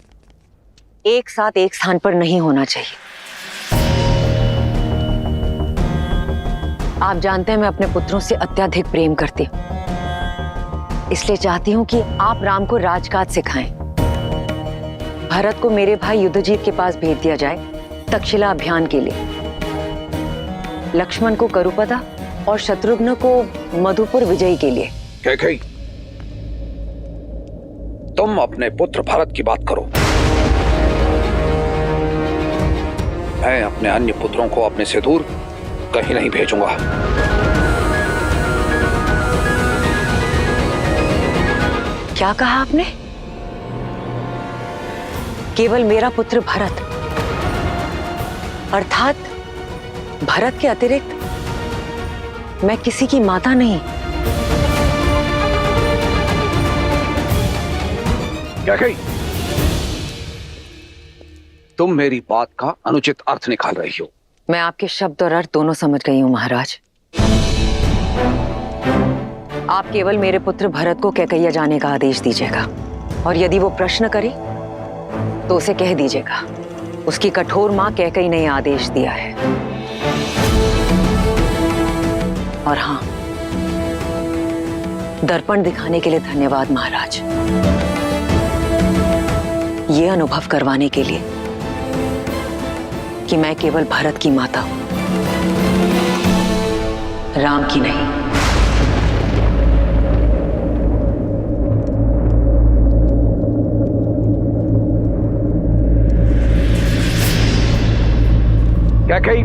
एक साथ एक स्थान पर नहीं होना चाहिए। आप जानते हैं मैं अपने पुत्रों से अत्यधिक प्रेम करती हूं, इसलिए चाहती हूं कि आप राम को राजकाज सिखाएं। भरत को मेरे भाई युद्धजीत के पास भेज दिया जाए तक्षशिला अभियान के लिए, लक्ष्मण को करुपदा और शत्रुघ्न को मधुपुर विजय के लिए। कैकेयी, तुम अपने पुत्र भरत की बात करो, मैं अपने अन्य पुत्रों को अपने से दूर कहीं नहीं भेजूंगा। क्या कहा आपने? केवल मेरा पुत्र भरत, अर्थात भरत के अतिरिक्त मैं किसी की माता नहीं। कैकेयी, तुम मेरी बात का अनुचित अर्थ निकाल रही हो। मैं आपके शब्द और अर्थ दोनों समझ गई हूं महाराज। आप केवल मेरे पुत्र भरत को कैकैया जाने का आदेश दीजिएगा, और यदि वो प्रश्न करे तो उसे कह दीजिएगा उसकी कठोर मां कैकैयी ने आदेश दिया है। और हां, दर्पण दिखाने के लिए धन्यवाद महाराज, ये अनुभव करवाने के लिए कि मैं केवल भरत की माता हूं, राम की नहीं। कैकेयी,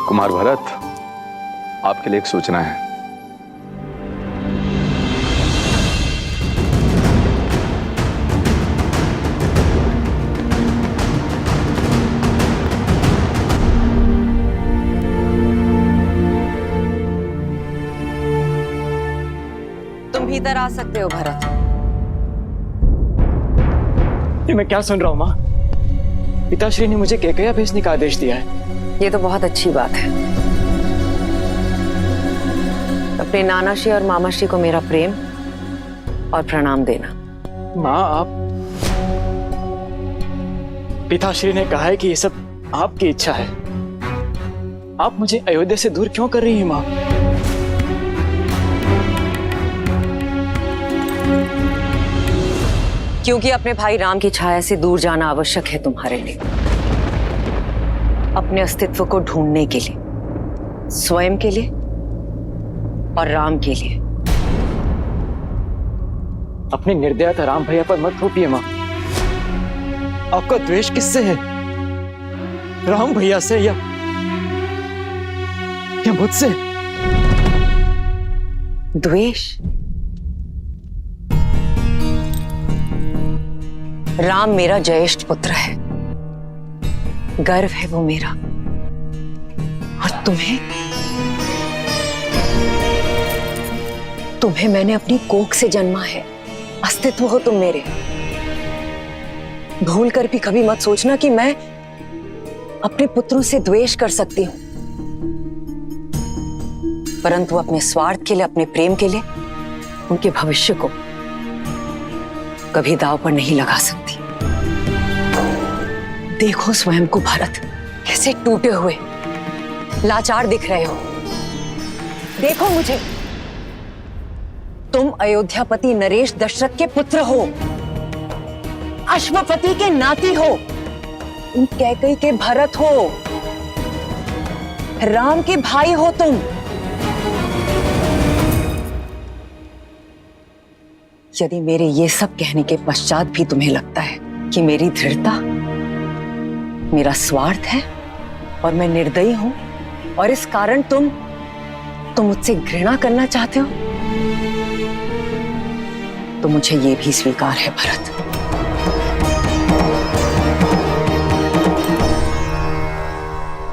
कुमार भरत, आपके लिए एक सूचना है। तुम भीतर आ सकते हो भरत। ये मैं क्या सुन रहा हूँ माँ? पिताश्री ने मुझे कैकैया भेजने का आदेश दिया है। ये तो बहुत अच्छी बात है। अपने नानाश्री और मामाश्री को मेरा प्रेम और प्रणाम देना। माँ, आप, पिताश्री ने कहा है कि ये सब आपकी इच्छा है। आप मुझे अयोध्या से दूर क्यों कर रही हैं माँ? क्योंकि अपने भाई राम की छाया से दूर जाना आवश्यक है तुम्हारे लिए, अपने अस्तित्व को ढूंढने के लिए, स्वयं के लिए और राम के लिए। अपनी निर्दयता राम भैया पर मत थोपिए माँ। आपका द्वेष किससे है? राम भैया से या मुझसे? द्वेष? राम मेरा ज्येष्ठ पुत्र है, गर्व है वो मेरा। और तुम्हें मैंने अपनी कोख से जन्मा है, अस्तित्व हो तुम मेरे। भूल कर भी कभी मत सोचना कि मैं अपने पुत्रों से द्वेष कर सकती हूं, परंतु अपने स्वार्थ के लिए, अपने प्रेम के लिए उनके भविष्य को कभी दांव पर नहीं लगा सकती। देखो स्वयं को भरत, कैसे टूटे हुए लाचार दिख रहे हो। देखो मुझे, तुम अयोध्यापति नरेश दशरथ के पुत्र हो, अश्वपति के नाती हो, तुम कैकैयी के भरत हो, राम के भाई हो तुम। यदि मेरे ये सब कहने के पश्चात भी तुम्हें लगता है कि मेरी दृढ़ता मेरा स्वार्थ है और मैं निर्दयी हूं और इस कारण तुम मुझसे घृणा करना चाहते हो, तो मुझे ये भी स्वीकार है भरत।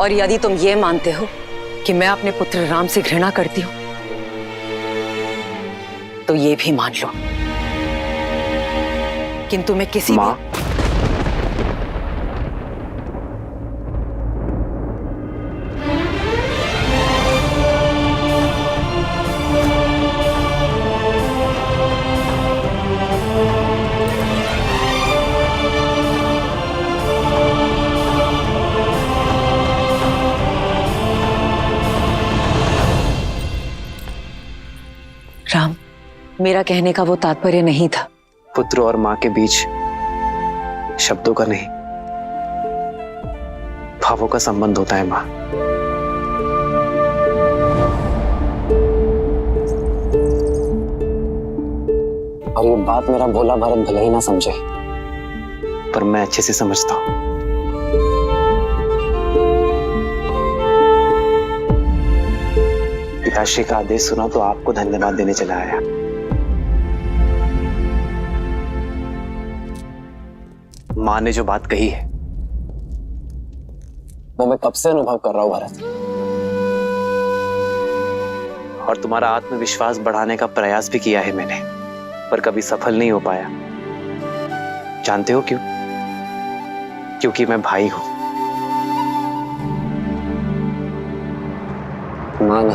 और यदि तुम ये मानते हो कि मैं अपने पुत्र राम से घृणा करती हूं, तो ये भी मान लो, किंतु मैं किसी मां, राम, मेरा कहने का वो तात्पर्य नहीं था। पुत्र और मां के बीच शब्दों का नहीं, भावों का संबंध होता है मां। और ये बात मेरा भोला भरत भले ही ना समझे, पर मैं अच्छे से समझता हूं। पिताश्री का आदेश सुना तो आपको धन्यवाद देने चला आया। मां ने जो बात कही है वो मैं कब से अनुभव कर रहा हूं भरत, और तुम्हारा आत्मविश्वास बढ़ाने का प्रयास भी किया है मैंने, पर कभी सफल नहीं हो पाया। जानते हो क्यों? क्योंकि मैं भाई हूं। मां ने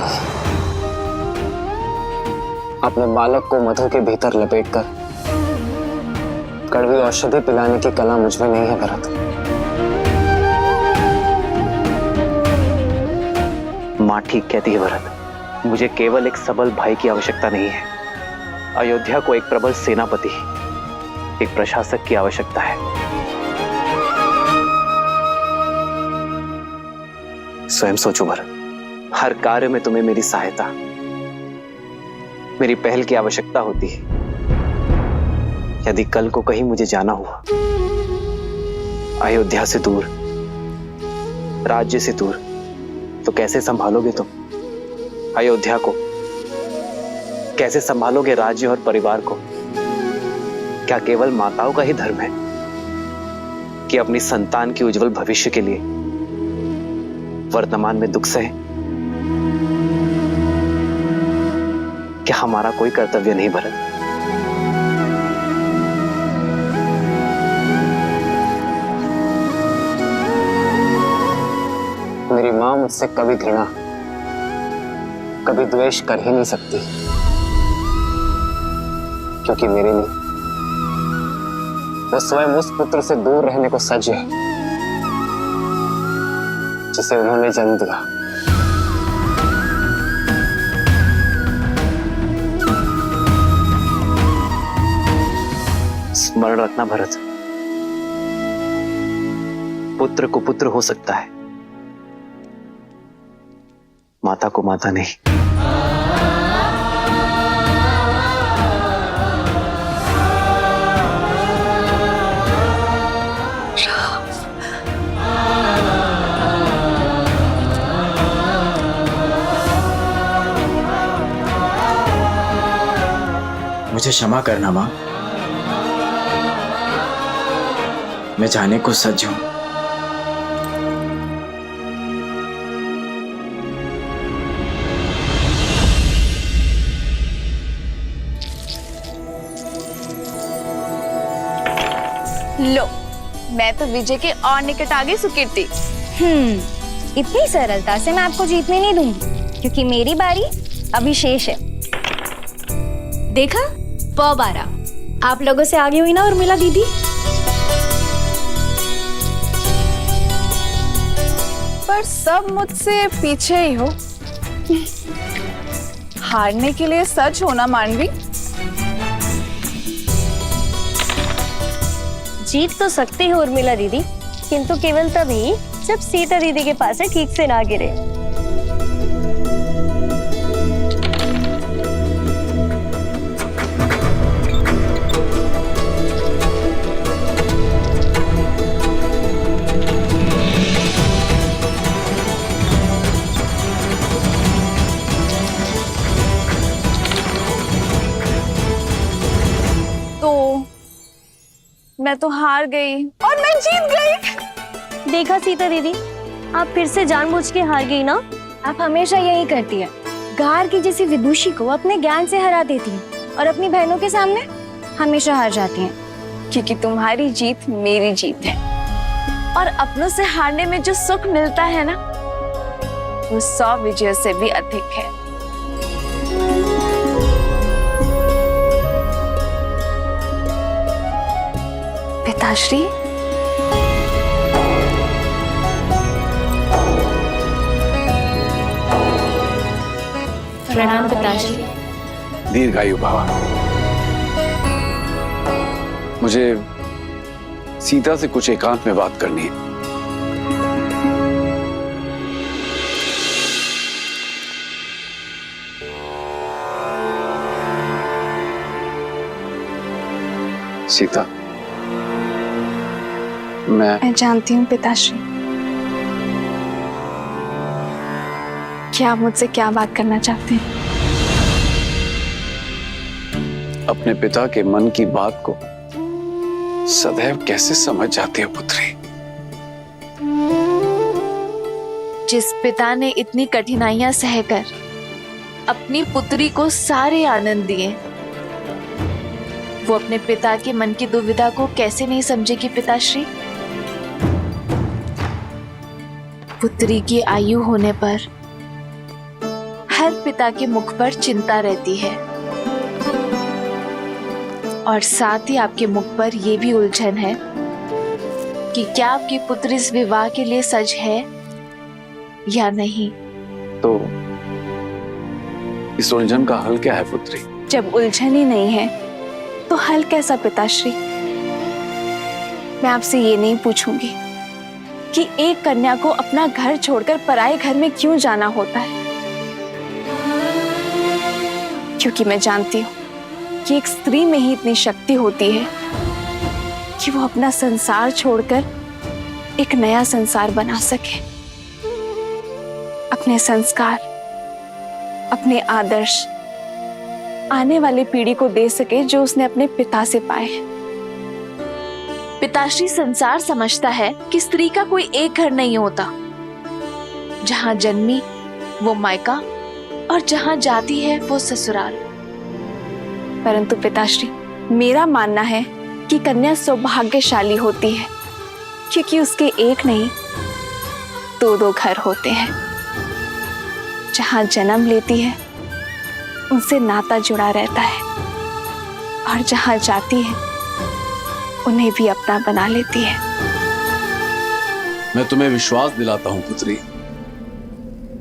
अपने बालक को मधु के भीतर लपेटकर कड़वी औषधि पिलाने की कला मुझ में नहीं है भरत। मां ठीक कहती है भरत, मुझे केवल एक सबल भाई की आवश्यकता नहीं है, अयोध्या को एक प्रबल सेनापति, एक प्रशासक की आवश्यकता है। स्वयं सोचो भरत, हर कार्य में तुम्हें मेरी सहायता, मेरी पहल की आवश्यकता होती है। यदि कल को कहीं मुझे जाना हुआ, अयोध्या से दूर, राज्य से दूर, तो कैसे संभालोगे तुम अयोध्या को? कैसे संभालोगे राज्य और परिवार को? क्या केवल माताओं का ही धर्म है कि अपनी संतान के उज्जवल भविष्य के लिए वर्तमान में दुख सहे? क्या हमारा कोई कर्तव्य नहीं भरत? मेरी मां मुझसे कभी घृणा, कभी द्वेष कर ही नहीं सकती, क्योंकि मेरे लिए वो स्वयं उस पुत्र से दूर रहने को सज्ज है जिसे उन्होंने जन्म दिया। स्मरण रखना भरत, पुत्र को पुत्र हो सकता है, माता को माता नहीं। मुझे क्षमा करना मां, मैं जाने को सज्ज हूं। लो, मैं तो विजय के और निकट आ गई सुकीर्ति। इतनी सरलता से मैं आपको जीतने नहीं दूंगी, क्योंकि मेरी बारी अभी शेष है। देखा, 12 आप लोगों से आगे हुई ना उर्मिला दीदी। पर सब मुझसे पीछे ही हो। हारने के लिए सच होना मानवी। जीत तो सकती हो उर्मिला दीदी, किंतु केवल तभी जब सीता दीदी के पास ठीक से ना गिरे। मैं तो हार गई और मैं जीत गई। देखा सीता दीदी, आप फिर से जानबूझ के हार गई ना। आप हमेशा यही करती है, गार की जैसी विदुषी को अपने ज्ञान से हरा देती है और अपनी बहनों के सामने हमेशा हार जाती हैं। क्योंकि तुम्हारी जीत मेरी जीत है और अपनों से हारने में जो सुख मिलता है ना, वो 100 विजयों से भी अधिक है। पिताश्री, प्रणाम पिताश्री। दीर्घायु भव। मुझे सीता से कुछ एकांत में बात करनी है। सीता, मैं जानती हूँ पिताश्री कि आप मुझसे क्या बात करना चाहते हैं। अपने पिता के मन की बात को सदैव कैसे समझ जाती हो पुत्री? जिस पिता ने इतनी कठिनाइयां सहकर अपनी पुत्री को सारे आनंद दिए, वो अपने पिता के मन की दुविधा को कैसे नहीं समझेगी पिताश्री? पुत्री की आयु होने पर हर पिता के मुख पर चिंता रहती है और साथ ही आपके मुख पर यह भी उलझन है कि क्या आपकी पुत्री इस विवाह के लिए सज है या नहीं। तो इस उलझन का हल क्या है पुत्री? जब उलझन ही नहीं है तो हल कैसा पिताश्री? मैं आपसे ये नहीं पूछूंगी कि एक कन्या को अपना घर छोड़कर पराये घर में क्यों जाना होता है, क्योंकि मैं जानती हूँ कि एक स्त्री में ही इतनी शक्ति होती है कि वो अपना संसार छोड़कर एक नया संसार बना सके, अपने संस्कार, अपने आदर्श आने वाली पीढ़ी को दे सके जो उसने अपने पिता से पाए हैं। पिताश्री, संसार समझता है कि स्त्री का कोई एक घर नहीं होता, जहां जन्मी वो मायका और जहां जाती है वो ससुराल। परंतु पिताश्री, मेरा मानना है कि कन्या सौभाग्यशाली होती है क्योंकि उसके एक नहीं 2-2 घर होते हैं। जहां जन्म लेती है उनसे नाता जुड़ा रहता है और जहां जाती है उन्हें भी अपना बना लेती है। मैं तुम्हें विश्वास दिलाता हूं पुत्री,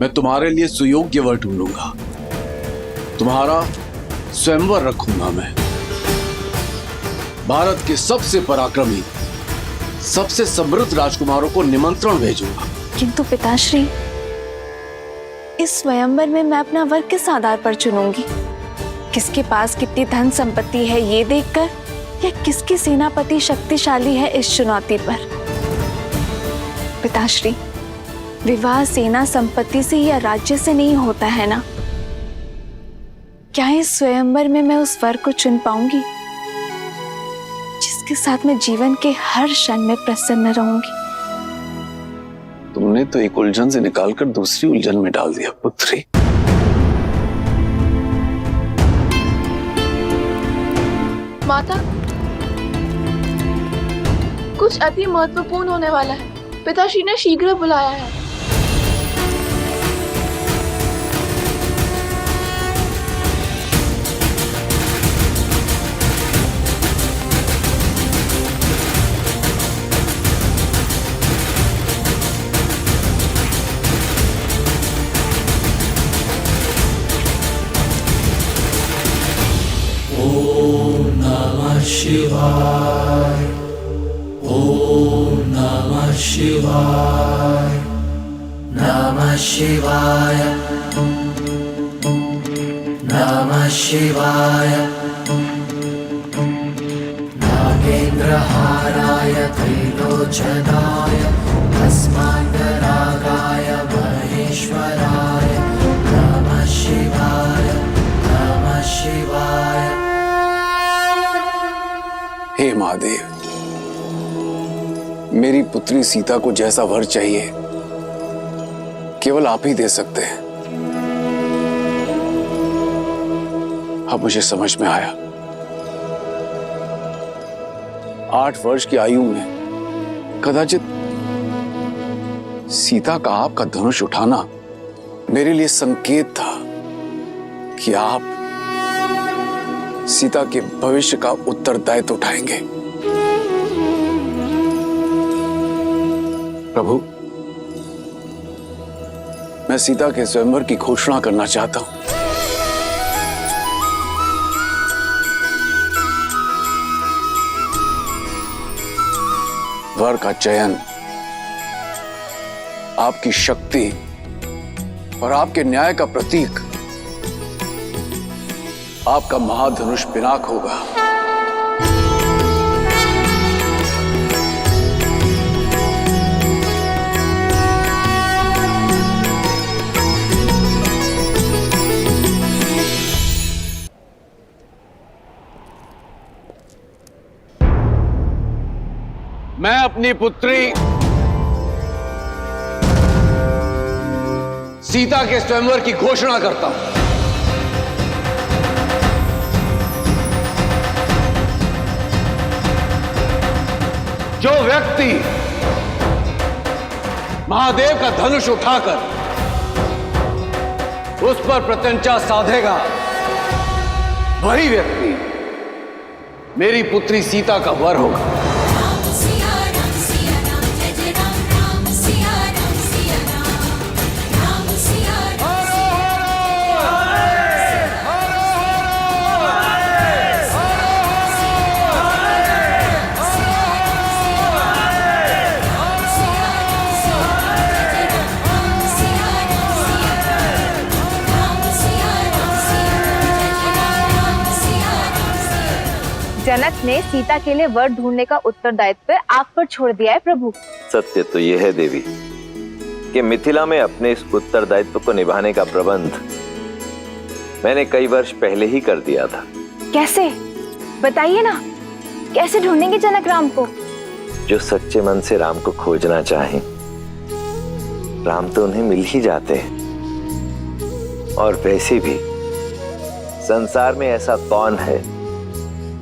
मैं तुम्हारे लिए सुयोग्य वर ढूंढूंगा, तुम्हारा स्वयंवर रखूंगा। मैं भारत के सबसे पराक्रमी, सबसे समृद्ध राजकुमारों को निमंत्रण भेजूंगा। किंतु पिताश्री, इस स्वयंवर में मैं अपना वर किस आधार पर चुनूंगी? किसके पास कितनी धन संपत्ति है ये देखकर, या किसकी सेनापति शक्तिशाली है इस चुनौती पर? पिताश्री, विवाह सेना संपत्ति से या राज्य से नहीं होता है ना? क्या इस स्वयंवर में मैं उस वर को चुन पाऊंगी जिसके साथ मैं जीवन के हर क्षण में प्रसन्न रहूंगी? तुमने तो एक उलझन से निकालकर दूसरी उलझन में डाल दिया पुत्री। माता, कुछ अति महत्वपूर्ण होने वाला है। पिताश्री ने शीघ्र बुलाया है। शिवाय, ओम नमः शिवाय, नमः शिवाय, नमः शिवाय, नागेन्द्रहाराय त्रिलोचनाय भस्मान्तरागाय महेश्वराय नमः शिवाय, नमः शिवाय। हे महादेव, मेरी पुत्री सीता को जैसा वर चाहिए केवल आप ही दे सकते हैं। अब मुझे समझ में आया, 8 वर्ष की आयु में कदाचित सीता का आपका धनुष उठाना मेरे लिए संकेत था कि आप सीता के भविष्य का उत्तरदायित्व उठाएंगे। प्रभु, मैं सीता के स्वयंवर की घोषणा करना चाहता हूं। वर का चयन आपकी शक्ति और आपके न्याय का प्रतीक आपका महाधनुष पिनाक होगा। मैं अपनी पुत्री सीता के स्वयंवर की घोषणा करता हूं। जो व्यक्ति महादेव का धनुष उठाकर उस पर प्रत्यंचा साधेगा, वही व्यक्ति मेरी पुत्री सीता का वर होगा। जनक ने सीता के लिए वर ढूंढने का उत्तरदायित्व आप पर छोड़ दिया है प्रभु। सत्य तो यह है देवी कि मिथिला में अपने इस उत्तरदायित्व को निभाने का प्रबंध मैंने कई वर्ष पहले ही कर दिया था। कैसे, बताइए ना, कैसे ढूंढेंगे जनक राम को? जो सच्चे मन से राम को खोजना चाहें, राम तो उन्हें मिल ही जाते हैं। और वैसे भी संसार में ऐसा कौन है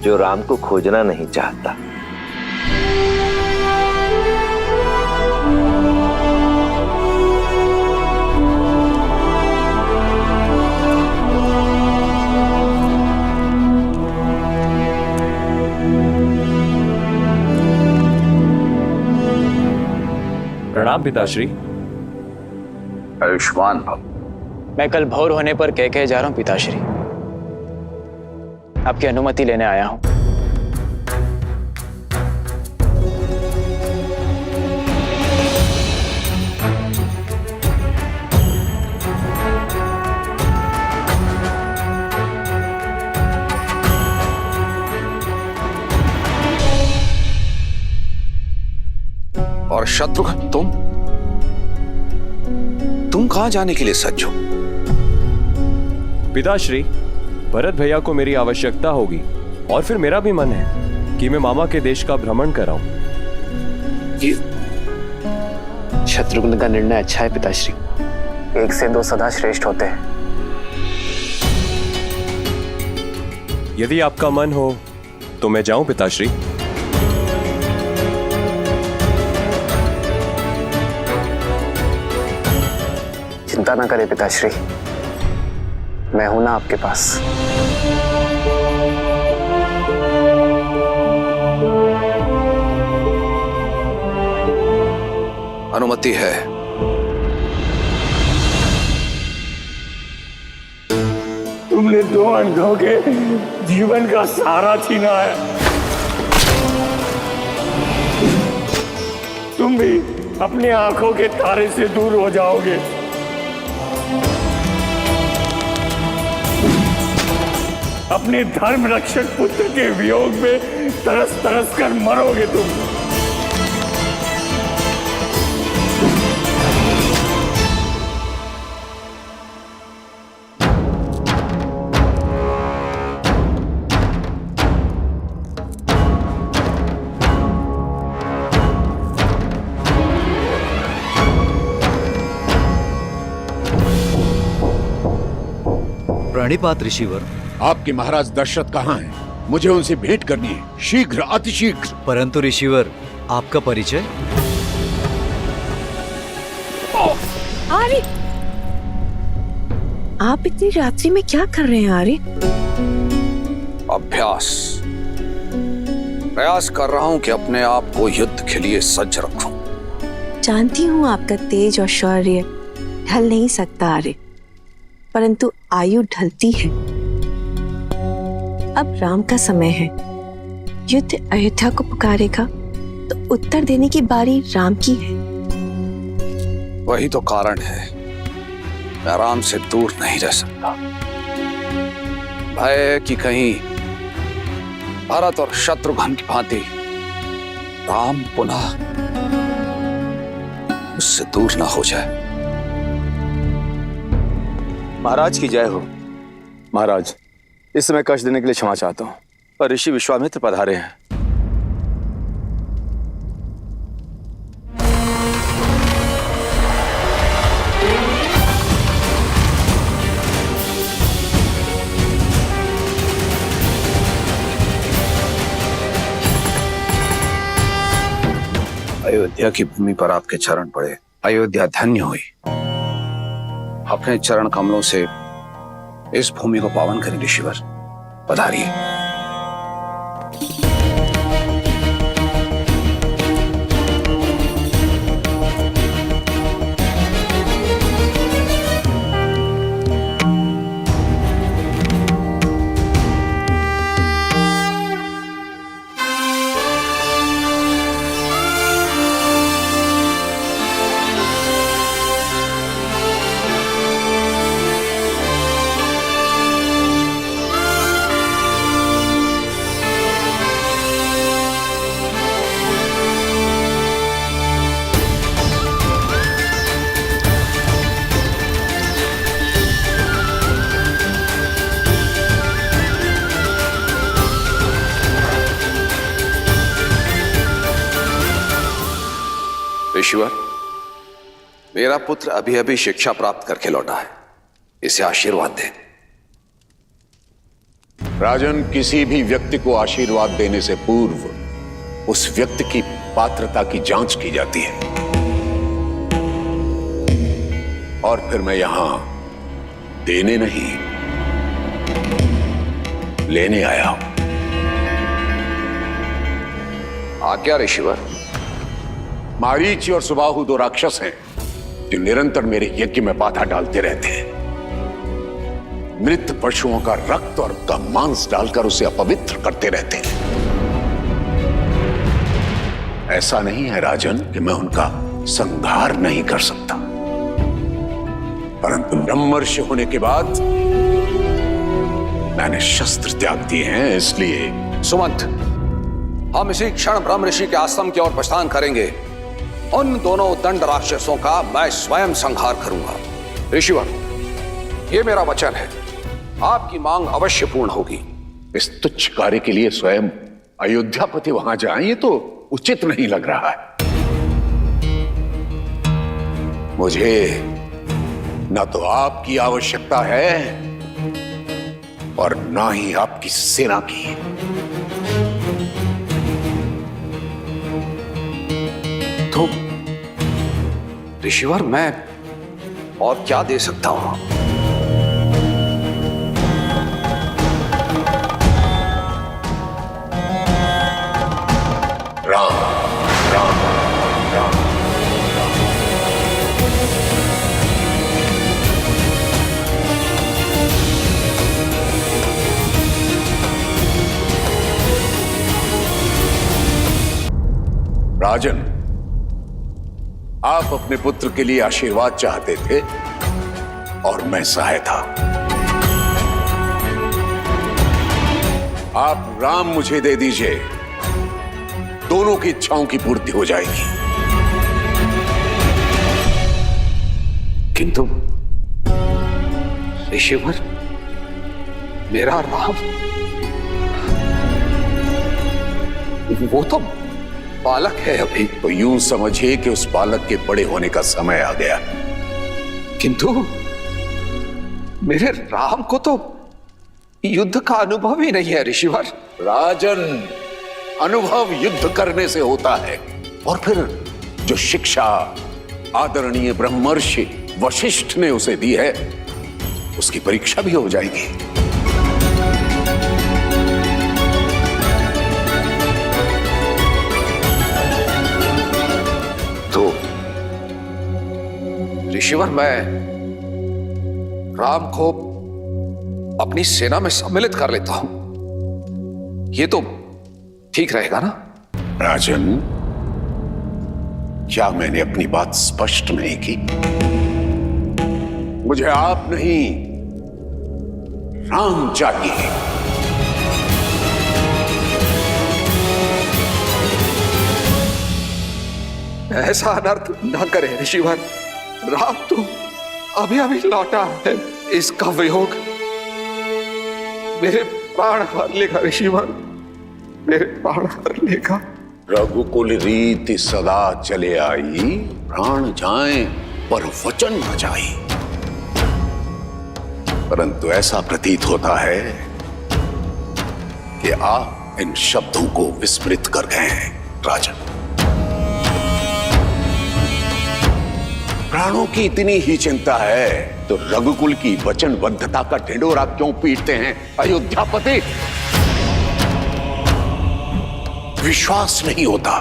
जो राम को खोजना नहीं चाहता। प्रणाम पिताश्री। आयुष्मान भव। मैं कल भोर होने पर कह जा रहा हूं पिताश्री। आपकी अनुमति लेने आया हूं। और शत्रुघ्न, तुम कहां जाने के लिए सज्ज हो? पिताश्री, भरत भैया को मेरी आवश्यकता होगी और फिर मेरा भी मन है कि मैं मामा के देश का भ्रमण कराऊं। शत्रुघ्न का निर्णय अच्छा है पिताश्री। 1 से 2 सदा श्रेष्ठ होते हैं। यदि आपका मन हो तो मैं जाऊं पिताश्री। चिंता ना करें पिताश्री, मैं हूं ना आपके पास। अनुमति है। तुमने 2 अंधों के जीवन का सहारा छीना है। तुम भी अपनी आंखों के तारे से दूर हो जाओगे। अपने धर्म रक्षक पुत्र के वियोग में तरस तरस कर मरोगे तुम। प्रणिपात ऋषिवर। आपके महाराज दशरथ कहाँ हैं? मुझे उनसे भेंट करनी है, शीघ्र, अतिशीघ्र। परंतु ऋषिवर, आपका परिचय? आर्य, आप इतनी रात्रि में क्या कर रहे हैं आर्य? अभ्यास। प्रयास कर रहा हूं कि अपने आप को युद्ध के लिए सज्ज रखूं। जानती हूँ आपका तेज और शौर्य ढल नहीं सकता आर्य, परंतु आयु ढलती है। अब राम का समय है, युद्ध अयोध्या को पुकारेगा तो उत्तर देने की बारी राम की है। वही तो कारण है, मैं राम से दूर नहीं रह सकता। भय कि कहीं भरत और शत्रुघ्न की भांति राम पुनः उससे दूर ना हो जाए। महाराज की जय हो। महाराज, इस समय कष्ट देने के लिए क्षमा चाहता हूं, पर ऋषि विश्वामित्र पधारे हैं। अयोध्या की भूमि पर आपके चरण पड़े, अयोध्या धन्य हुई। अपने चरण कमलों से इस भूमि को पावन करें ऋषिवर, पधारिए। ऋषिवर, मेरा पुत्र अभी अभी शिक्षा प्राप्त करके लौटा है, इसे आशीर्वाद दें। राजन, किसी भी व्यक्ति को आशीर्वाद देने से पूर्व उस व्यक्ति की पात्रता की जांच की जाती है। और फिर मैं यहां देने नहीं, लेने आया हूं। आज्ञा ऋषिवर। मारीच और सुबाहु दो राक्षस हैं जो निरंतर मेरे यज्ञ में बाधा डालते रहते हैं। मृत पशुओं का रक्त और का मांस डालकर उसे अपवित्र करते रहते हैं। ऐसा नहीं है राजन कि मैं उनका संहार नहीं कर सकता, परंतु ब्रह्मर्षि होने के बाद मैंने शस्त्र त्याग दिए हैं, इसलिए। सुमंत, हम इसी क्षण ब्रह्म ऋषि के आश्रम की ओर प्रस्थान करेंगे। उन दोनों दंड राक्षसों का मैं स्वयं संहार करूंगा। ऋषिवर, ये मेरा वचन है, आपकी मांग अवश्य पूर्ण होगी। इस तुच्छ कार्य के लिए स्वयं अयोध्यापति वहां जाएं, ये तो उचित नहीं लग रहा है। मुझे न तो आपकी आवश्यकता है और ना ही आपकी सेना की। तो ऋषिवर, मैं और क्या दे सकता हूं? राम राम राम। राजन, आप अपने पुत्र के लिए आशीर्वाद चाहते थे और मैं सहाय था। आप राम मुझे दे दीजिए, दोनों की इच्छाओं की पूर्ति हो जाएगी। किंतु ऋषिवर, मेरा राम, वो तो बालक है अभी। तो यूं समझिए कि उस बालक के बड़े होने का समय आ गया। किंतु मेरे राम को तो युद्ध का अनुभव ही नहीं है ऋषिवर। राजन, अनुभव युद्ध करने से होता है। और फिर जो शिक्षा आदरणीय ब्रह्मर्षि वशिष्ठ ने उसे दी है, उसकी परीक्षा भी हो जाएगी। तो ऋषिवर, मैं राम को अपनी सेना में सम्मिलित कर लेता हूं, ये तो ठीक रहेगा ना? राजन, क्या मैंने अपनी बात स्पष्ट नहीं की? मुझे आप नहीं, राम चाहिए। ऐसा अनर्थ न करे ऋषिवर। राम तो अभी अभी लौटा है, इसका वियोग मेरे प्राण हर लेगा ऋषिवर, मेरे प्राण हर लेगा। रघुकुल रीति सदा चले आई, प्राण जाएं पर वचन न जाए। परंतु ऐसा प्रतीत होता है कि आप इन शब्दों को विस्मृत कर गए हैं राजन। प्राणों की इतनी ही चिंता है तो रघुकुल की वचनबद्धता का ढिंढोरा क्यों पीटते हैं अयोध्यापति? विश्वास नहीं होता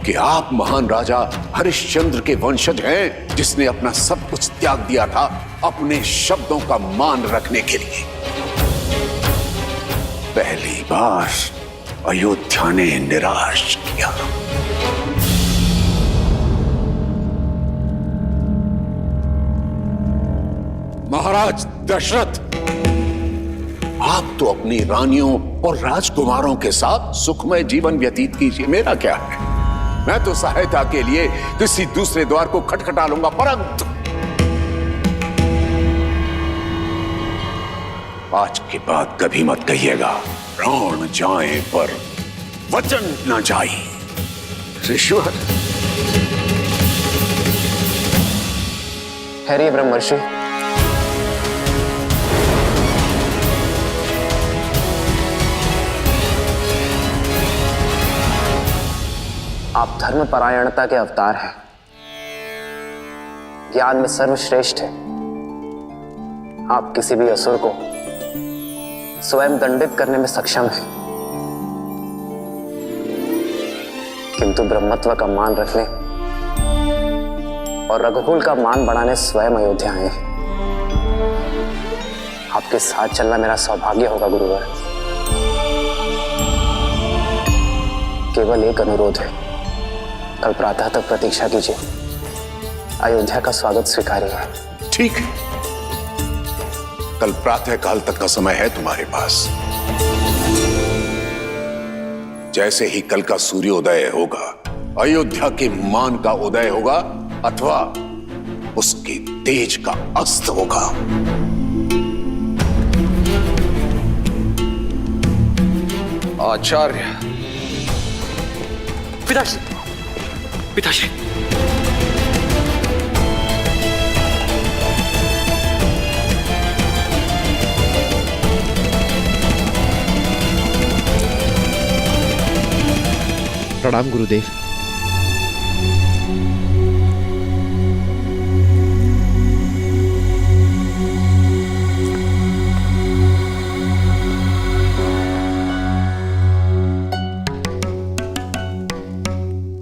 कि आप महान राजा हरिश्चंद्र के वंशज हैं, जिसने अपना सब कुछ त्याग दिया था अपने शब्दों का मान रखने के लिए। पहली बार अयोध्या ने निराश किया। महाराज दशरथ, आप तो अपनी रानियों और राजकुमारों के साथ सुखमय जीवन व्यतीत कीजिए, मेरा क्या है? मैं तो सहायता के लिए किसी दूसरे द्वार को खटखटा लूंगा, परंतु आज के बाद कभी मत कहिएगा प्राण जाए पर वचन न जाए। ऋषिवर, ठहरिए ब्रह्मर्षि। आप धर्मपरायणता के अवतार हैं, ज्ञान में सर्वश्रेष्ठ है। आप किसी भी असुर को स्वयं दंडित करने में सक्षम हैं, किंतु ब्रह्मत्व का मान रखने और रघुकुल का मान बढ़ाने स्वयं अयोध्या आए हैं। आपके साथ चलना मेरा सौभाग्य होगा गुरुवर। केवल एक अनुरोध है, कल प्रातः तक प्रतीक्षा कीजिए, अयोध्या का स्वागत स्वीकारिए। ठीक है, कल प्रातः काल तक का समय है तुम्हारे पास। जैसे ही कल का सूर्योदय होगा, अयोध्या के मान का उदय होगा अथवा उसके तेज का अस्त होगा। आचार्य, पिताश्री, पिताश्री, प्रणाम गुरुदेव।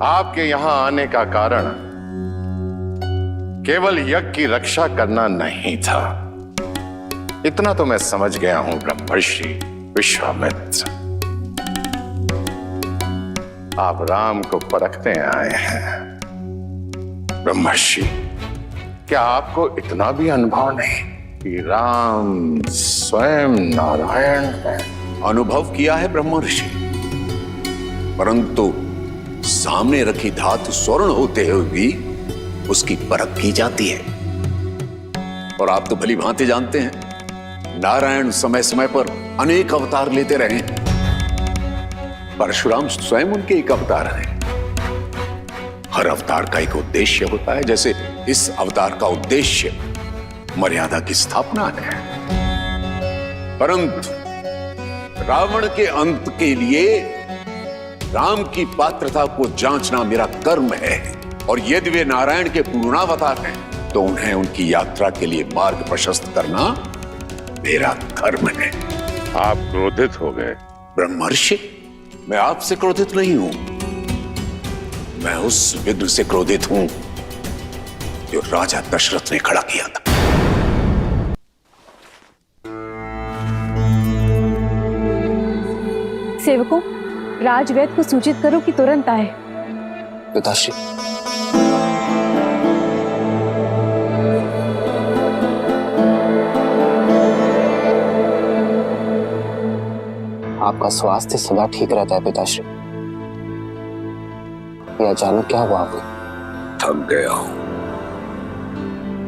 आपके यहां आने का कारण केवल यज्ञ की रक्षा करना नहीं था, इतना तो मैं समझ गया हूं ब्रह्मर्षि विश्वामित्र। आप राम को परखने आए हैं। ब्रह्मर्षि, क्या आपको इतना भी अनुभव नहीं कि राम स्वयं नारायण है? अनुभव किया है ब्रह्मर्षि, परंतु सामने रखी धातु स्वर्ण होते हुए भी उसकी परख की जाती है। और आप तो भली भांति जानते हैं, नारायण समय समय पर अनेक अवतार लेते रहे। परशुराम स्वयं उनके एक अवतार हैं। हर अवतार का एक उद्देश्य होता है, जैसे इस अवतार का उद्देश्य मर्यादा की स्थापना है। परंतु रावण के अंत के लिए राम की पात्रता को जांचना मेरा कर्म है, और यदि वे नारायण के पूर्णावतार हैं तो उन्हें उनकी यात्रा के लिए मार्ग प्रशस्त करना मेरा कर्म है। आप क्रोधित हो गए। ब्रह्मर्षि, मैं आपसे क्रोधित नहीं हूं, मैं उस विघ्न से क्रोधित हूं जो राजा दशरथ ने खड़ा किया था। सेवकों, राजवैद्य को सूचित करो कि तुरंत आए। पिताश्री, आपका स्वास्थ्य सदा ठीक रहता है पिताश्री। ये अचानक क्या हुआ आपको? थक गया हूं,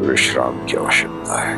विश्राम की आवश्यकता है।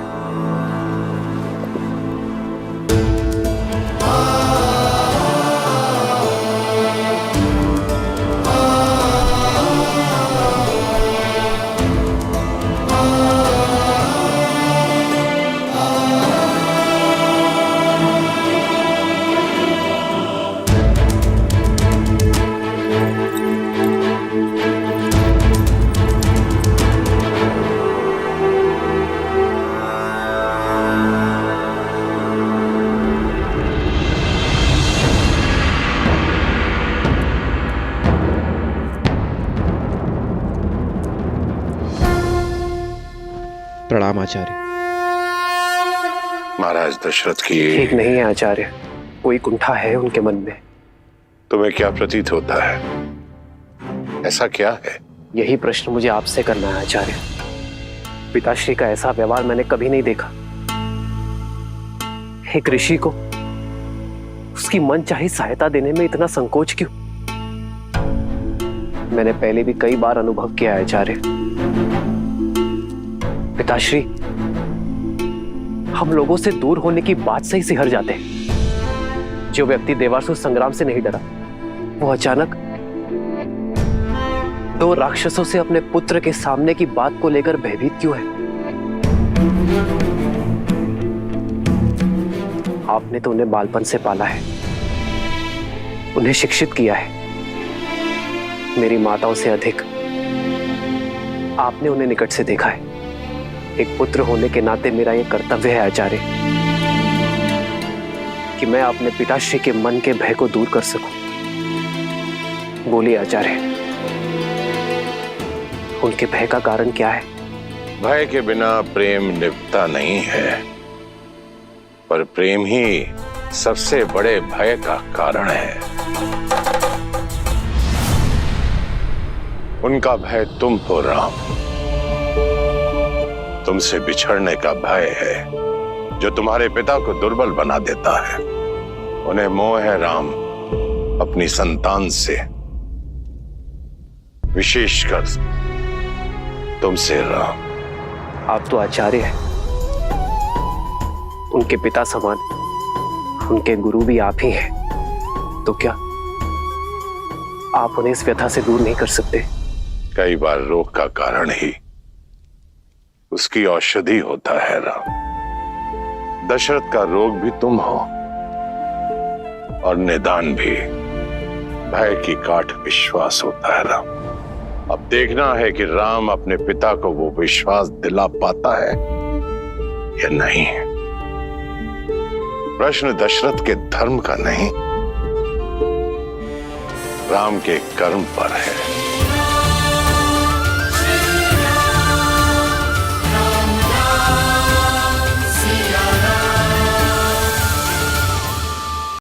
प्रणाम आचार्य। महाराज दशरथ की ठीक नहीं है आचार्य, कोई कुंठा है उनके मन में। तुम्हें क्या प्रतीत होता है? ऐसा क्या है? यही प्रश्न मुझे आपसे करना है आचार्य। पिताश्री का ऐसा व्यवहार मैंने कभी नहीं देखा। एक ऋषि को उसकी मनचाही सहायता देने में इतना संकोच क्यों? मैंने पहले भी कई बार अनुभव किया है आचार्य। पिताश्री हम लोगों से दूर होने की बात से ही सिहर जाते हैं। जो व्यक्ति देवासुर संग्राम से नहीं डरा, वो अचानक दो राक्षसों से अपने पुत्र के सामने की बात को लेकर भयभीत क्यों है? आपने तो उन्हें बालपन से पाला है, उन्हें शिक्षित किया है। मेरी माताओं से अधिक आपने उन्हें निकट से देखा है। एक पुत्र होने के नाते मेरा यह कर्तव्य है आचार्य कि मैं अपने पिताश्री के मन के भय को दूर कर सकूं। बोलिए आचार्य, उनके भय का कारण क्या है? भय के बिना प्रेम निभता नहीं है, पर प्रेम ही सबसे बड़े भय का कारण है। उनका भय तुम हो राम, तुमसे बिछड़ने का भय है जो तुम्हारे पिता को दुर्बल बना देता है। उन्हें मोह है राम अपनी संतान से, विशेषकर तुमसे राम। आप तो आचार्य हैं, उनके पिता समान, उनके गुरु भी आप ही हैं, तो क्या आप उन्हें इस व्यथा से दूर नहीं कर सकते? कई बार रोग का कारण ही उसकी औषधि होता है राम। दशरथ का रोग भी तुम हो और निदान भी भय की काट विश्वास होता है राम। अब देखना है कि राम अपने पिता को वो विश्वास दिला पाता है या नहीं। प्रश्न दशरथ के धर्म का नहीं, राम के कर्म पर है।